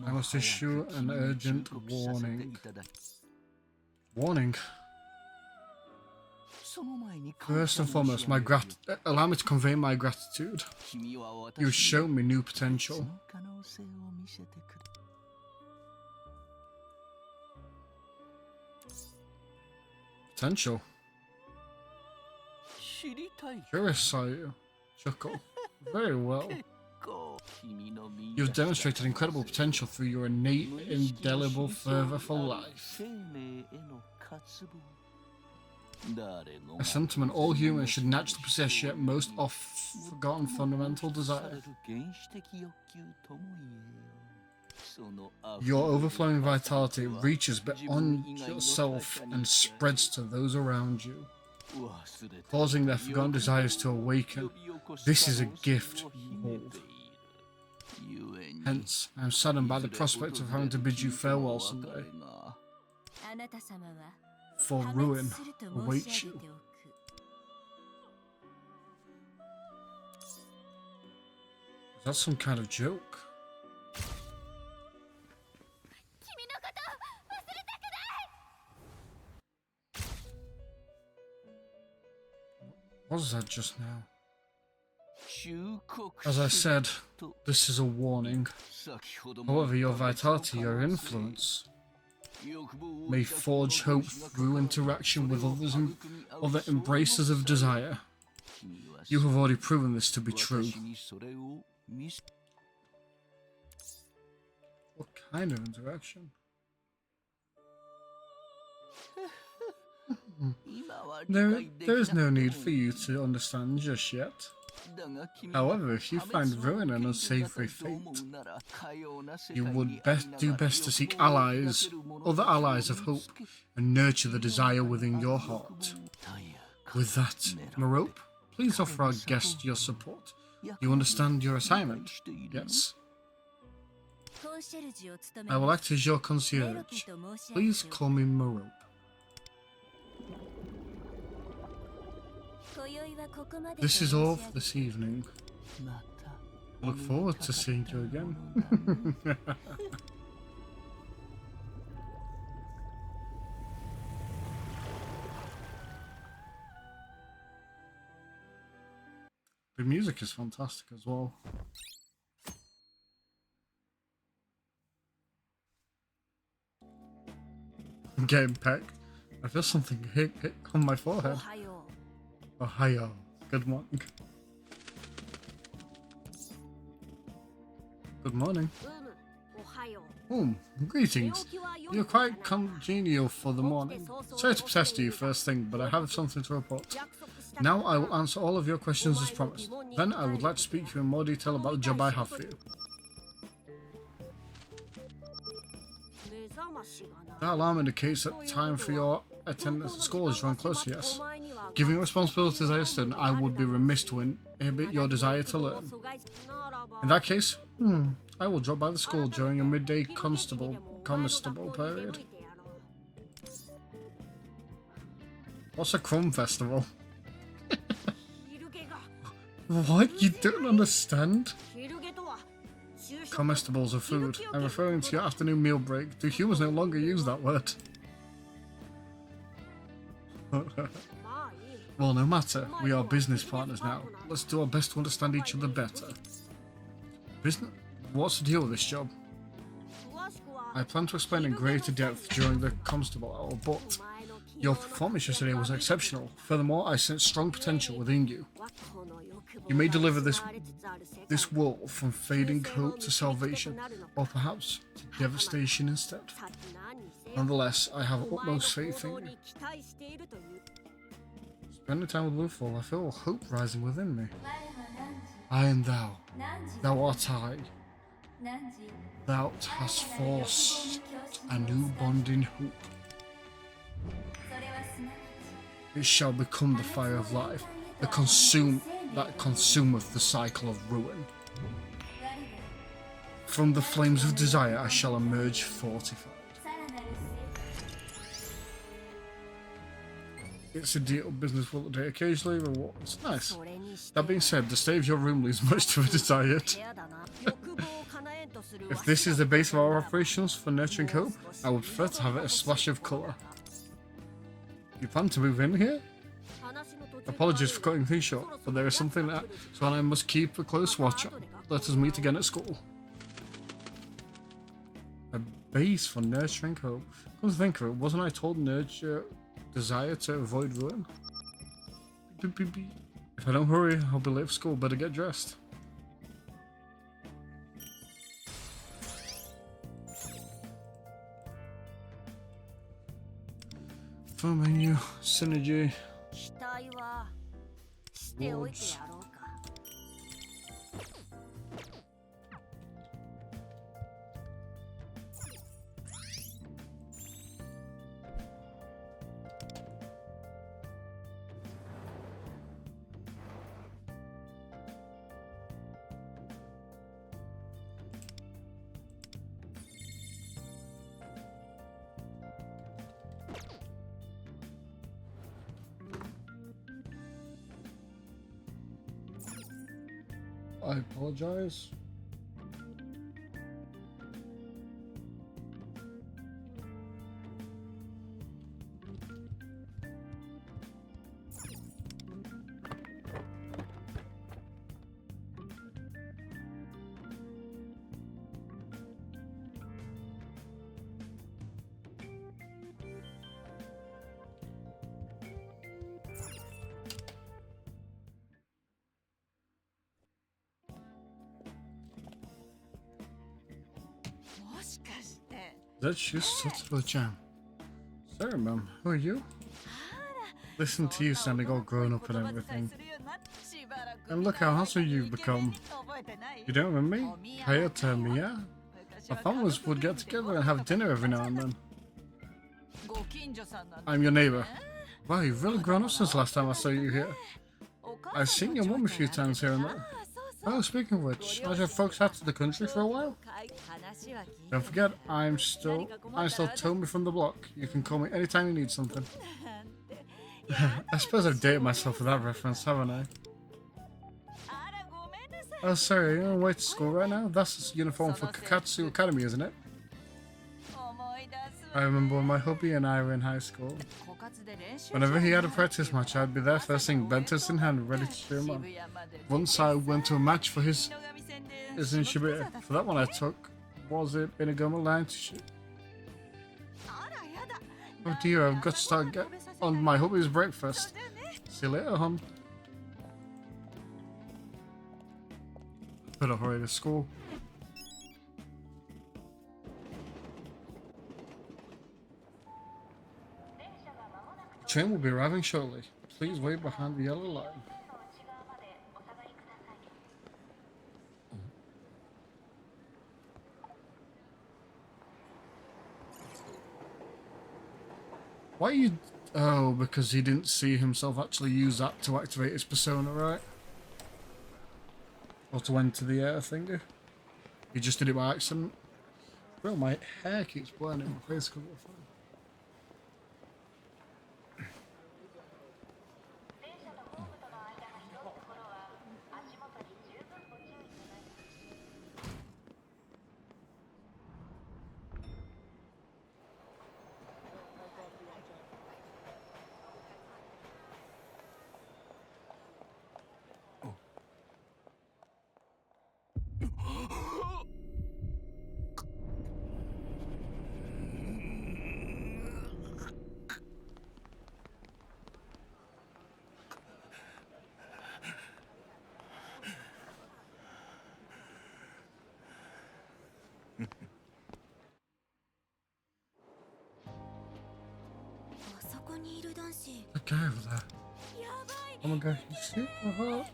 S1: I must issue an urgent warning. Warning? First and foremost, allow me to convey my gratitude. You've shown me new potential. Potential? Curious, are you? Chuckle. Very well. You've demonstrated incredible potential through your innate, indelible fervor for life. A sentiment all humans should naturally possess, yet most oft-forgotten fundamental desire. Your overflowing vitality reaches beyond yourself and spreads to those around you, causing their forgotten desires to awaken. This is a gift you hold. Hence, I am saddened by the prospect of having to bid you farewell someday, for ruin awaits you. Is that some kind of joke? What was that just now? As I said, this is a warning. However, your vitality, your influence, may forge hope through interaction with others and other embracers of desire. You have already proven this to be true. What kind of interaction? There is no need for you to understand just yet. However, if you find ruin an unsavory fate, you would do best to seek allies, other allies of hope, and nurture the desire within your heart. With that, Merope, please offer our guest your support. You understand your assignment? Yes. I will act as your concierge. Please call me Merope. This is all for this evening. I look forward to seeing you again. The music is fantastic as well. I'm getting pecked. I feel something hit on my forehead. Ohio. Good morning. Good morning. Greetings. You're quite congenial for the morning. Sorry to pester you first thing, but I have something to report. Now I will answer all of your questions as promised. Then I would like to speak to you in more detail about the job I have for you. That alarm indicates that time for your attendance at school is drawing closer, yes. Given responsibilities as a student, I would be remiss to inhibit your desire to learn. In that case, I will drop by the school during a midday constable period. What's a crumb festival? What? You don't understand? Comestibles are food. I'm referring to your afternoon meal break. Do humans no longer use that word? Well, no matter. We are business partners now. Let's do our best to understand each other better. Business? What's the deal with this job? I plan to explain in greater depth during the constable hour, but your performance yesterday was exceptional. Furthermore, I sense strong potential within you. You may deliver this world from fading hope to salvation, or perhaps to devastation instead. Nonetheless, I have utmost faith in you. Spending time with Wolfall, I feel hope rising within me. I am thou. Thou art I. Thou hast forced a new bond in hope. It shall become the fire of life, that consumeth the cycle of ruin. From the flames of desire I shall emerge fortified. It's a deal, business will day occasionally, rewards. Nice. That being said, the state of your room leaves much to be desired. If this is the base of our operations for nurturing hope, I would prefer to have it a splash of colour. You plan to move in here? Apologies for cutting things short, but there is something that so I must keep a close watch on. Let us meet again at school. A base for nurturing hope. Come to think of it, wasn't I told nurture desire to avoid ruin? If I don't hurry, I'll be late for school. Better get dressed. Phone menu, synergy. Rewards. I apologize. That's just such a jam. Sorry, Mum. Who are you? Listen to you sounding all grown up and everything. And look how handsome you've become. You don't remember me? Kaya told me, yeah? Our families would get together and have dinner every now and then. I'm your neighbour. Wow, you've really grown up since last time I saw you here. I've seen your mum a few times here and there. Oh, speaking of which, has your folks out to the country for a while? Don't forget, I'm still Tommy from the block. You can call me anytime you need something. I suppose I've dated myself with that reference, haven't I? Oh, sorry, are you on your way to school right now? That's the uniform for Kakatsu Academy, isn't it? I remember when my hubby and I were in high school. Whenever he had a practice match, I'd be there first thing, bentos in hand, ready to cheer him on. Once I went to a match for his in Shibuya. For that one I took, was it in a Goma line to shoot? Oh dear, I've got to start on my hubby's breakfast. See you later, hon. Better hurry to school. Train will be arriving shortly. Please wait behind the yellow line. Why you... Oh, because he didn't see himself actually use that to activate his persona, right? Or to enter the air thingy. He just did it by accident. Bro, my hair keeps blurring in my face because of the phone. The guy over there. Oh my god, he's super hot.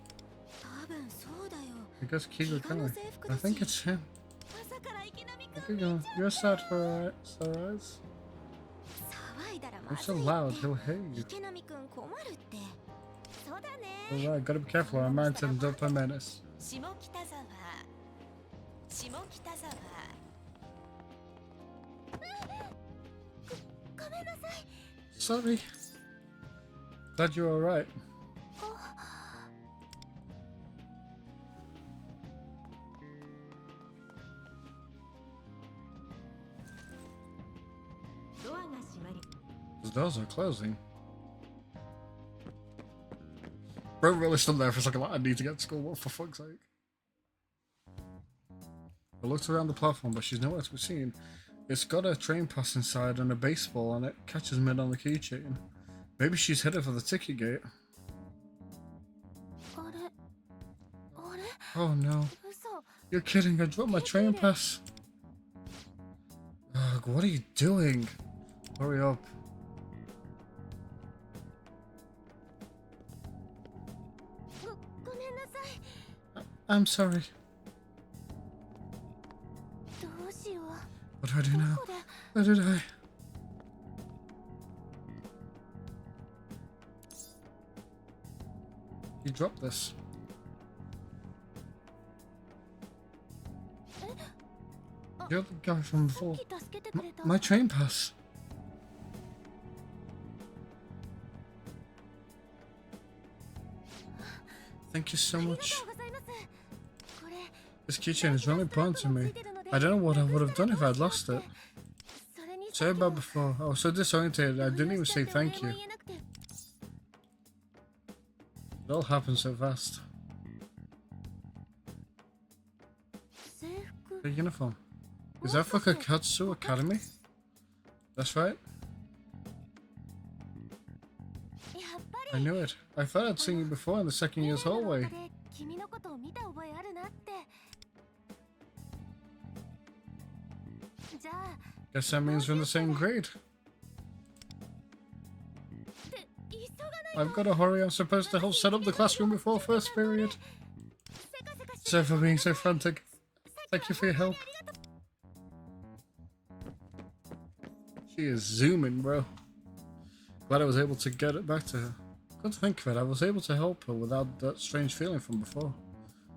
S1: I guess Kigo coming. I think it's him. Kigo, you're sad for eyes. I'm so loud, he'll hate you. Alright, gotta be careful, I'm married to him, don't play menace. Sorry. Glad you're alright. The doors are closing. Bro really stood there for a second like, I need to get to school, what for fuck's sake. I looked around the platform, but she's nowhere to be seen. It's got a train pass inside and a baseball on it. Catches mid on the keychain. Maybe she's headed for the ticket gate. Oh no. You're kidding, I dropped my train pass. Ugh, what are you doing? Hurry up. I'm sorry. What do I do now? Where did I? You dropped this. You're the guy from before. My train pass. Thank you so much. This keychain is really important to me. I don't know what I would have done if I'd lost it. Say about before. I was so disoriented I didn't even say thank you. It all happened so fast. The uniform. Is that for Kakatsu Academy? That's right. I knew it. I thought I'd seen you before in the second year's hallway. Guess that means we're in the same grade. I've got to hurry. I'm supposed to help set up the classroom before first period. Sorry for being so frantic. Thank you for your help. She is zooming, bro. Glad I was able to get it back to her. Good to think of it. I was able to help her without that strange feeling from before.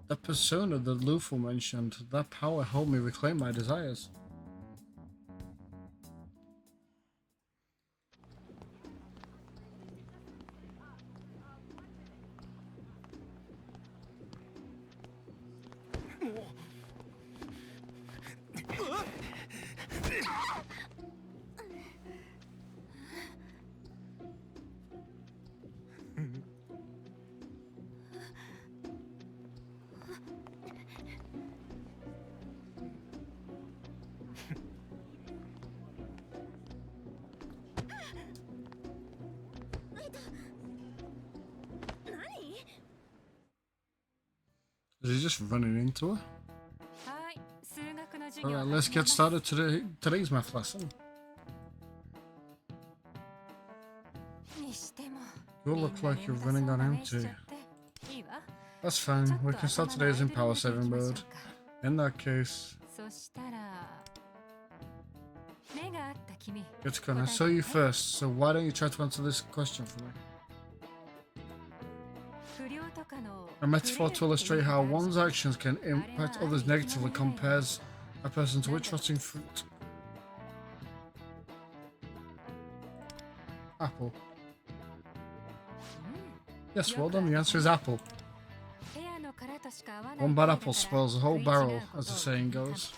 S1: That persona that Luffy mentioned, that power helped me reclaim my desires. Is he just running into her? Alright, let's get started today's math lesson. You look like you're running on empty. That's fine, we can start today's in power saving mode. In that case... Yotsuka, I saw you first, so why don't you try to answer this question for me? A metaphor to illustrate how one's actions can impact others negatively compares a person to witch rotting fruit. Apple. Yes, well done, the answer is apple. One bad apple spoils a whole barrel, as the saying goes.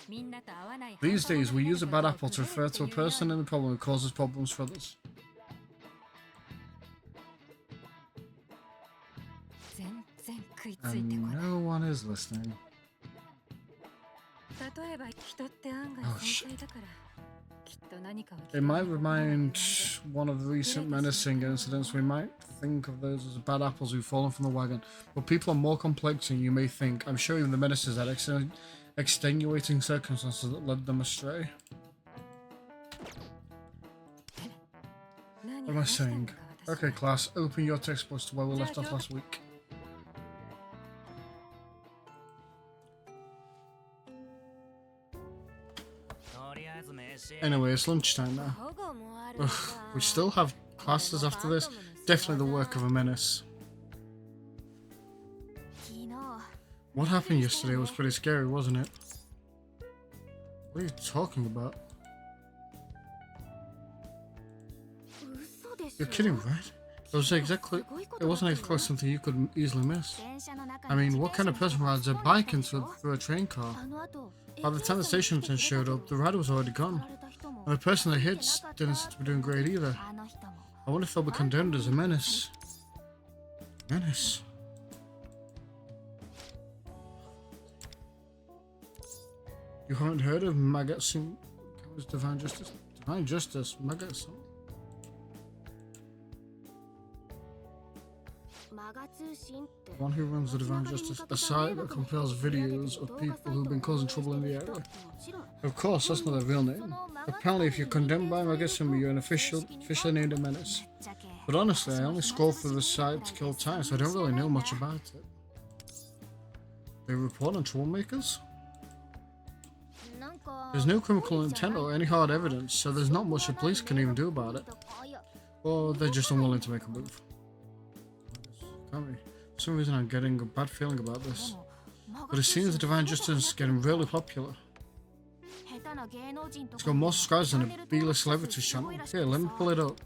S1: These days, we use a bad apple to refer to a person in the problem who causes problems for others. And no one is listening. Oh shit. It might remind one of the recent menacing incidents. We might think of those as bad apples who've fallen from the wagon, but people are more complex than you may think. I'm sure even the menaces had extenuating circumstances that led them astray. What am I saying? Okay class, open your textbooks to where we left off last week. Anyway, it's lunchtime now. Ugh, we still have classes after this. Definitely the work of a menace. What happened yesterday was pretty scary, wasn't it? What are you talking about? You're kidding, right? It wasn't exactly something you could easily miss. I mean, what kind of person rides a bike through a train car? By the time the station attendant showed up, the rider was already gone. And the person they hit didn't seem to be doing great either. I wonder if they'll be condemned as a menace. Menace? You haven't heard of Magatsu Divine Justice? Divine Justice? Magatsu? One who runs the Divine Justice, a site that compiles videos of people who've been causing trouble in the area. Of course, that's not their real name. Apparently, if you're condemned by Magatsu, you're an officially named a menace. But honestly, I only scroll through the site to kill time, so I don't really know much about it. They report on troublemakers? There's no criminal intent or any hard evidence, so there's not much the police can even do about it. Or they're just unwilling to make a move. Can't we? For some reason I'm getting a bad feeling about this. But it seems the Divine Justice is getting really popular. It's got more subscribers than a B-list celebrity channel. Here, let me pull it up.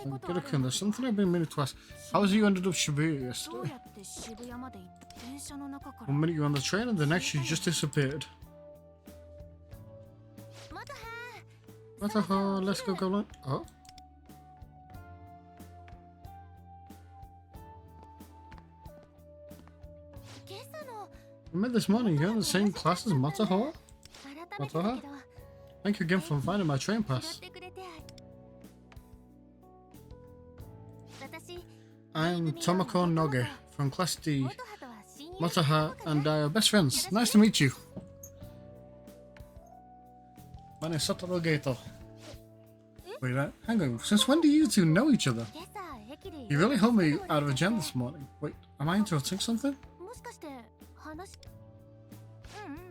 S1: Kirikun, there's something I've been meaning to ask. How has you ended up Shibuya yesterday?
S4: って渋谷まで行って電車の中から
S1: One minute you're on the train and the next you just disappeared.
S4: または
S1: Let's go lunch. Oh,
S4: 今朝の
S1: we met this morning. You're in the same class as Mataha?
S4: 改めてだけど
S1: Thank you again for finding my train
S4: 拾
S1: pass.
S4: ってくれて私
S1: I'm Tomoko Noge from Class D.
S4: 元葉とは親友
S1: Mataha and I are best friends. Nice to meet you. My name is Satoru Gato. Wait, hang on. Since when do you two know each other?
S4: 今朝駅で
S1: You really helped me out of a jam this morning. Wait, am I interrupting something?
S4: もしかして話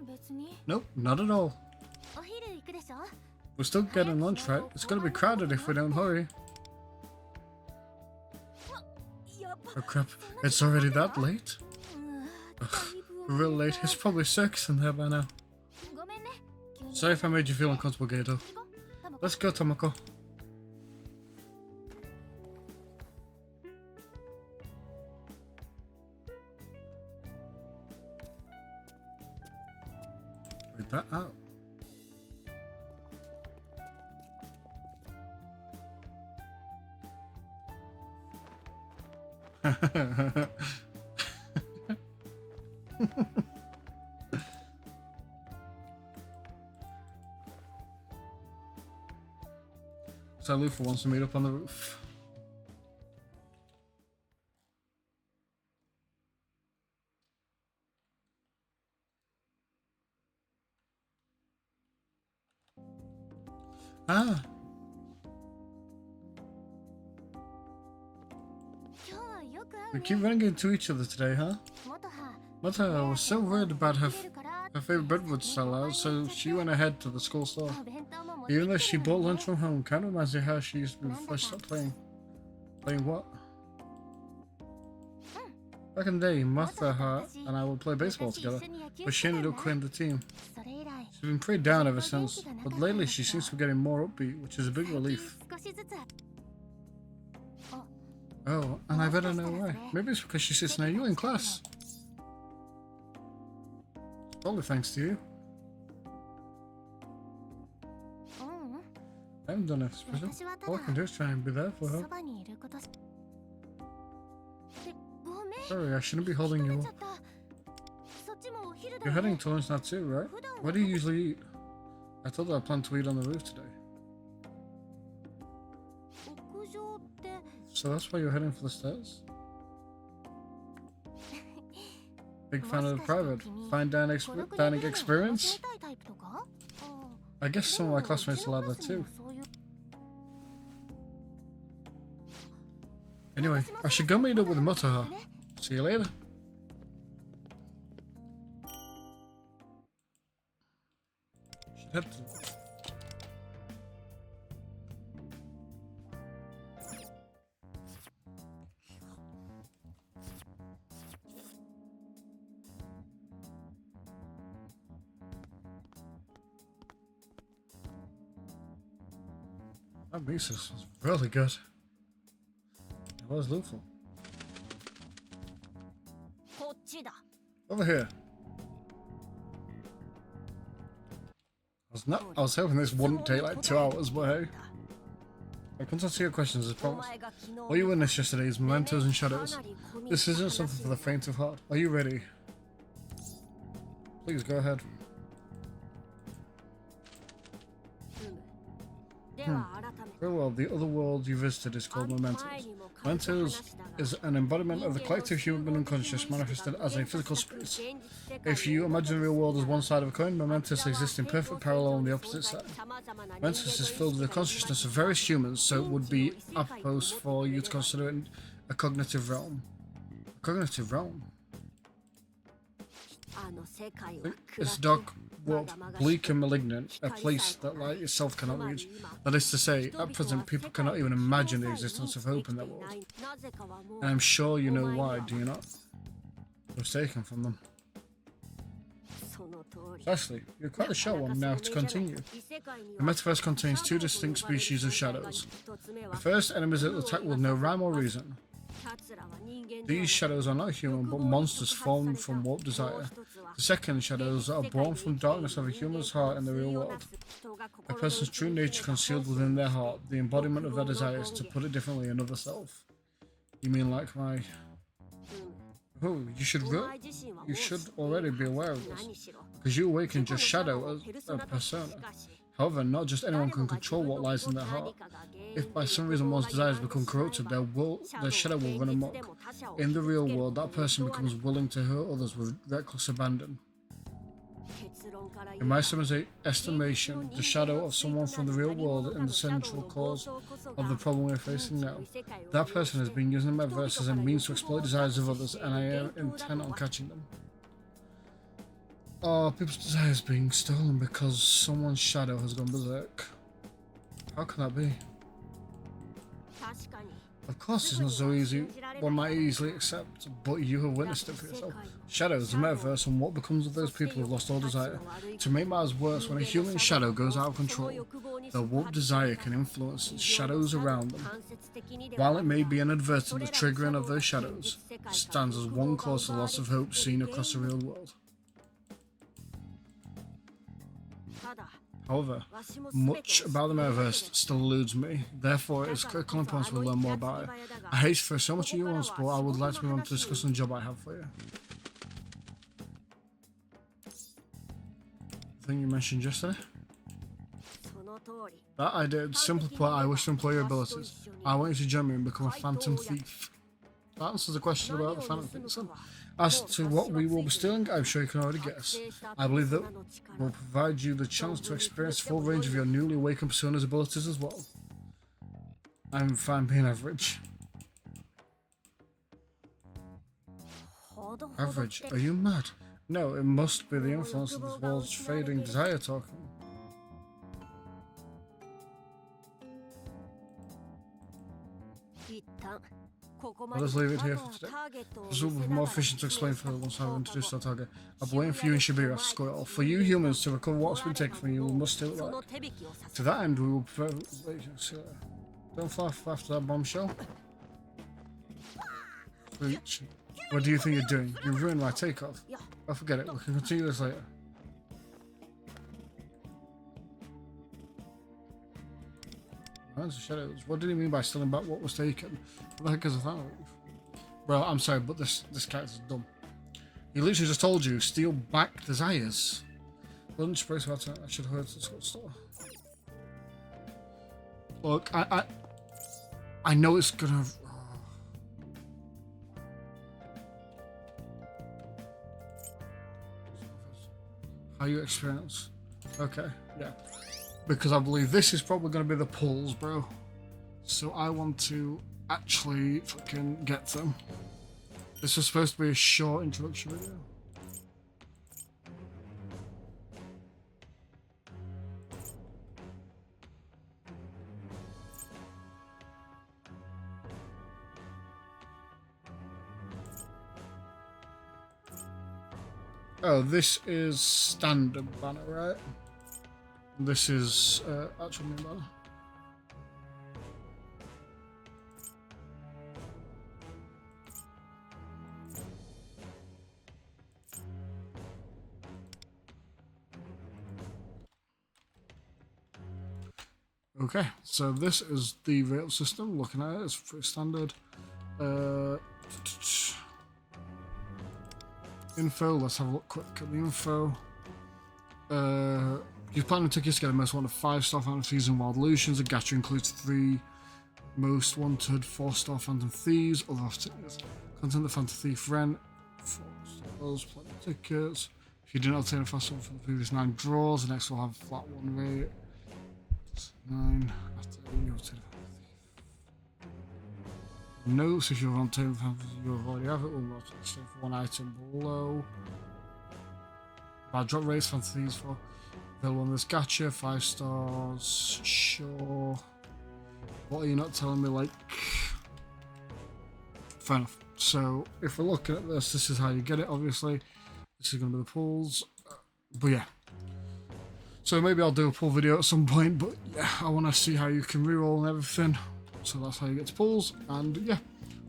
S4: 別に
S1: Nope, not at all.
S4: お昼行くでしょ
S1: We're still getting lunch, right? It's gonna be crowded if we don't hurry.
S4: やば
S1: Oh crap, it's already that late?
S4: だいぶ
S1: We're real late. It's probably circus in there by now.
S4: ごめんね急に
S1: Sorry if I made you feel uncomfortable, Gato.
S4: 行こうタマコ
S1: Let's go, Tomoko. Read that out. So Lufa wants to meet up on the roof. Ah,
S4: 今日はよく会
S1: we
S4: う
S1: keep
S4: ね
S1: running into each other today, huh?
S4: 元葉
S1: Mata was so worried about her
S4: 出るから
S1: her favorite bread would sell out, so she went ahead to the school store.
S4: お弁当も持って
S1: Even though
S4: き
S1: she
S4: てる
S1: bought
S4: の
S1: lunch
S4: ね
S1: from home, kind of reminds me how she used to be before she stopped playing. Playing what? Back in the day, Martha and I would play baseball
S4: 昔
S1: together,
S4: 一緒に野球
S1: but
S4: し
S1: she
S4: てた
S1: ended
S4: ん
S1: up
S4: だ
S1: quitting the team.
S4: それ以来
S1: She's been pretty down ever since, but lately she seems to be getting more upbeat, which is a big
S4: 最近
S1: relief.
S4: 少しずつ
S1: Oh, and I better know why. Maybe it's because she sits near you in class. Probably thanks to you.
S4: うん
S1: I haven't done anything special.
S4: 私はた
S1: All I can
S4: だ
S1: do is try and be there for her.
S4: そばにいることしごめん
S1: Sorry, I shouldn't be holding
S4: 食べ
S1: you
S4: ちゃ
S1: up.
S4: ったそっちもお昼だ
S1: You're
S4: よ
S1: heading
S4: ね
S1: to lunch now too, right? What do you usually eat? I told her I plan to eat on the roof today.
S4: 屋上って
S1: So that's why you're heading for the stairs? Big fan of the private. Fine dining
S4: 孤独で
S1: dining
S4: グルメを楽
S1: experience?
S4: しみたいタイプとか
S1: I guess some of my classmates
S4: でも
S1: allow
S4: う
S1: that
S4: ちの
S1: too.
S4: クラスにもそういう
S1: Anyway, I should go meet up with Mataha. See you later. Should head to... That miso's was really good. It was Luful.
S3: こっちだ
S1: Over here. I was hoping this wouldn't take like 2 hours, but hey. I can't answer your questions as
S3: お
S1: promised.
S3: 前が昨日
S1: What you witnessed yesterday is mementos and shadows. This isn't something for the faint of heart. Are you ready? Please go ahead.
S3: では改め
S1: Very well, the other world you visited is called Mementos. Mementos is an embodiment of the collective human unconscious manifested as a physical space. If you imagine the real world as one side of a coin, Mementos exists in perfect parallel on the opposite side. Mementos is filled with the consciousness of various humans, so it would be apropos for you to consider it a cognitive realm. A cognitive realm? It's dark, warped, bleak and malignant, a place that light itself cannot reach. That is to say, at present people cannot even imagine the existence of hope in their world. And I'm sure you know why, do you not? It was taken from them. Precisely. You're quite the short one. Now to continue. The metaverse contains two distinct species of shadows. The first, enemies that attack with no rhyme or reason. These shadows are not human, but monsters formed from warped desire. The second, shadows are born from darkness of a human's heart in the real world. A person's true nature concealed within their heart, the embodiment of their desires, to put it differently, another self. You mean like my... Oh, you should already be aware of this, because you awaken just shadow as a persona. However, not just anyone can control what lies in their heart. If by some reason one's desires become corrupted, their shadow will run amok. In the real world, that person becomes willing to hurt others with reckless abandon. In my estimation, the shadow of someone from the real world is the central cause of the problem we're facing now. That person has been using the metaverse as a means to exploit desires of others, and I am intent on catching them. Are people's desires being stolen because someone's shadow has gone berserk? How can that be? Of course, it's not so easy. One might easily accept, but you have witnessed it for yourself. Shadows, the metaverse, and what becomes of those people who've lost all desire. To make matters worse, when a human shadow goes out of control, their warped desire can influence the shadows around them. While it may be inadvertent, the triggering of those shadows stands as one cause for the loss of hope seen across the real world. However, much about the metaverse still eludes me, therefore it is critical importance we learn more about it. I hate to throw so much of you on sport, I would like to move on to discuss the job I have for you. The thing you mentioned yesterday? That I did. Simply put, I wish to employ your abilities. I want you to join me and become a phantom thief. That answers the question about the phantom thief. As to what we will be stealing, I'm sure you can already guess. I believe that will provide you the chance to experience the full range of your newly awakened persona's abilities as well. I'm fine being average. Average? Are you mad? No, it must be the influence of this world's fading desire talking. Let us leave it here for today. This will be more efficient to explain further once I've introduced our target. I'll be waiting for you in Shibuya to score it all. For you humans to recover what's been taken from you, we must steal it back. To that end, we will prefer... Don't fly after that bombshell. Reach. What do you think you're doing? You ruined my takeoff. Oh, forget it. We can continue this later. Shadows. What did he mean by stealing back what was taken? What the heck is that? Bro, I'm sorry, but this character's dumb. He literally just told you, steal back desires. Lunch break, I should have heard this store. Look, I know it's gonna... How you experience? Okay, yeah. Because I believe this is probably going to be the pulls, bro. So I want to actually fucking get them. This was supposed to be a short introduction video. Oh, this is standard banner, right? This is actual main banner. Okay, so this is the rail system. Looking at it, it's pretty standard. Info, let's have a look quick at the info. You're planning tickets to get the most wanted 5-star Phantom Thieves and Wild Illusions. The gacha includes 3 most wanted 4-star Phantom Thieves. Other tickets. Content the Phantom Thief rent. 4 stars, plenty of tickets. If you didn't obtain a fast one from the previous 9 draws, the next will have a flat 1 rate. 9. After you obtain a Phantom Thief. Notes, if you've obtained a Phantom Thief, you already have it. We'll go to the same for 1 item below. Bad drop rates, Phantom Thieves for. Available on this gacha, 5 stars, sure. What are you not telling me, like? Fair enough. So, if we're looking at this, this is how you get it, obviously. This is going to be the pools. But yeah. So maybe I'll do a pull video at some point, but yeah, I want to see how you can reroll and everything. So that's how you get to pulls. And yeah,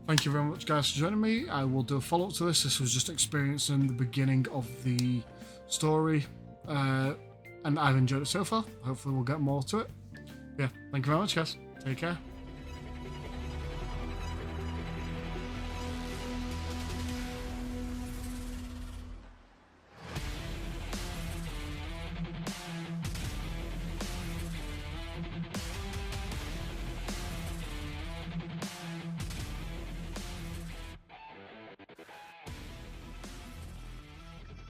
S1: thank you very much guys for joining me. I will do a follow-up to this. This was just experiencing the beginning of the story. And I've enjoyed it so far. Hopefully we'll get more to it. Yeah, thank you very much guys. Take care.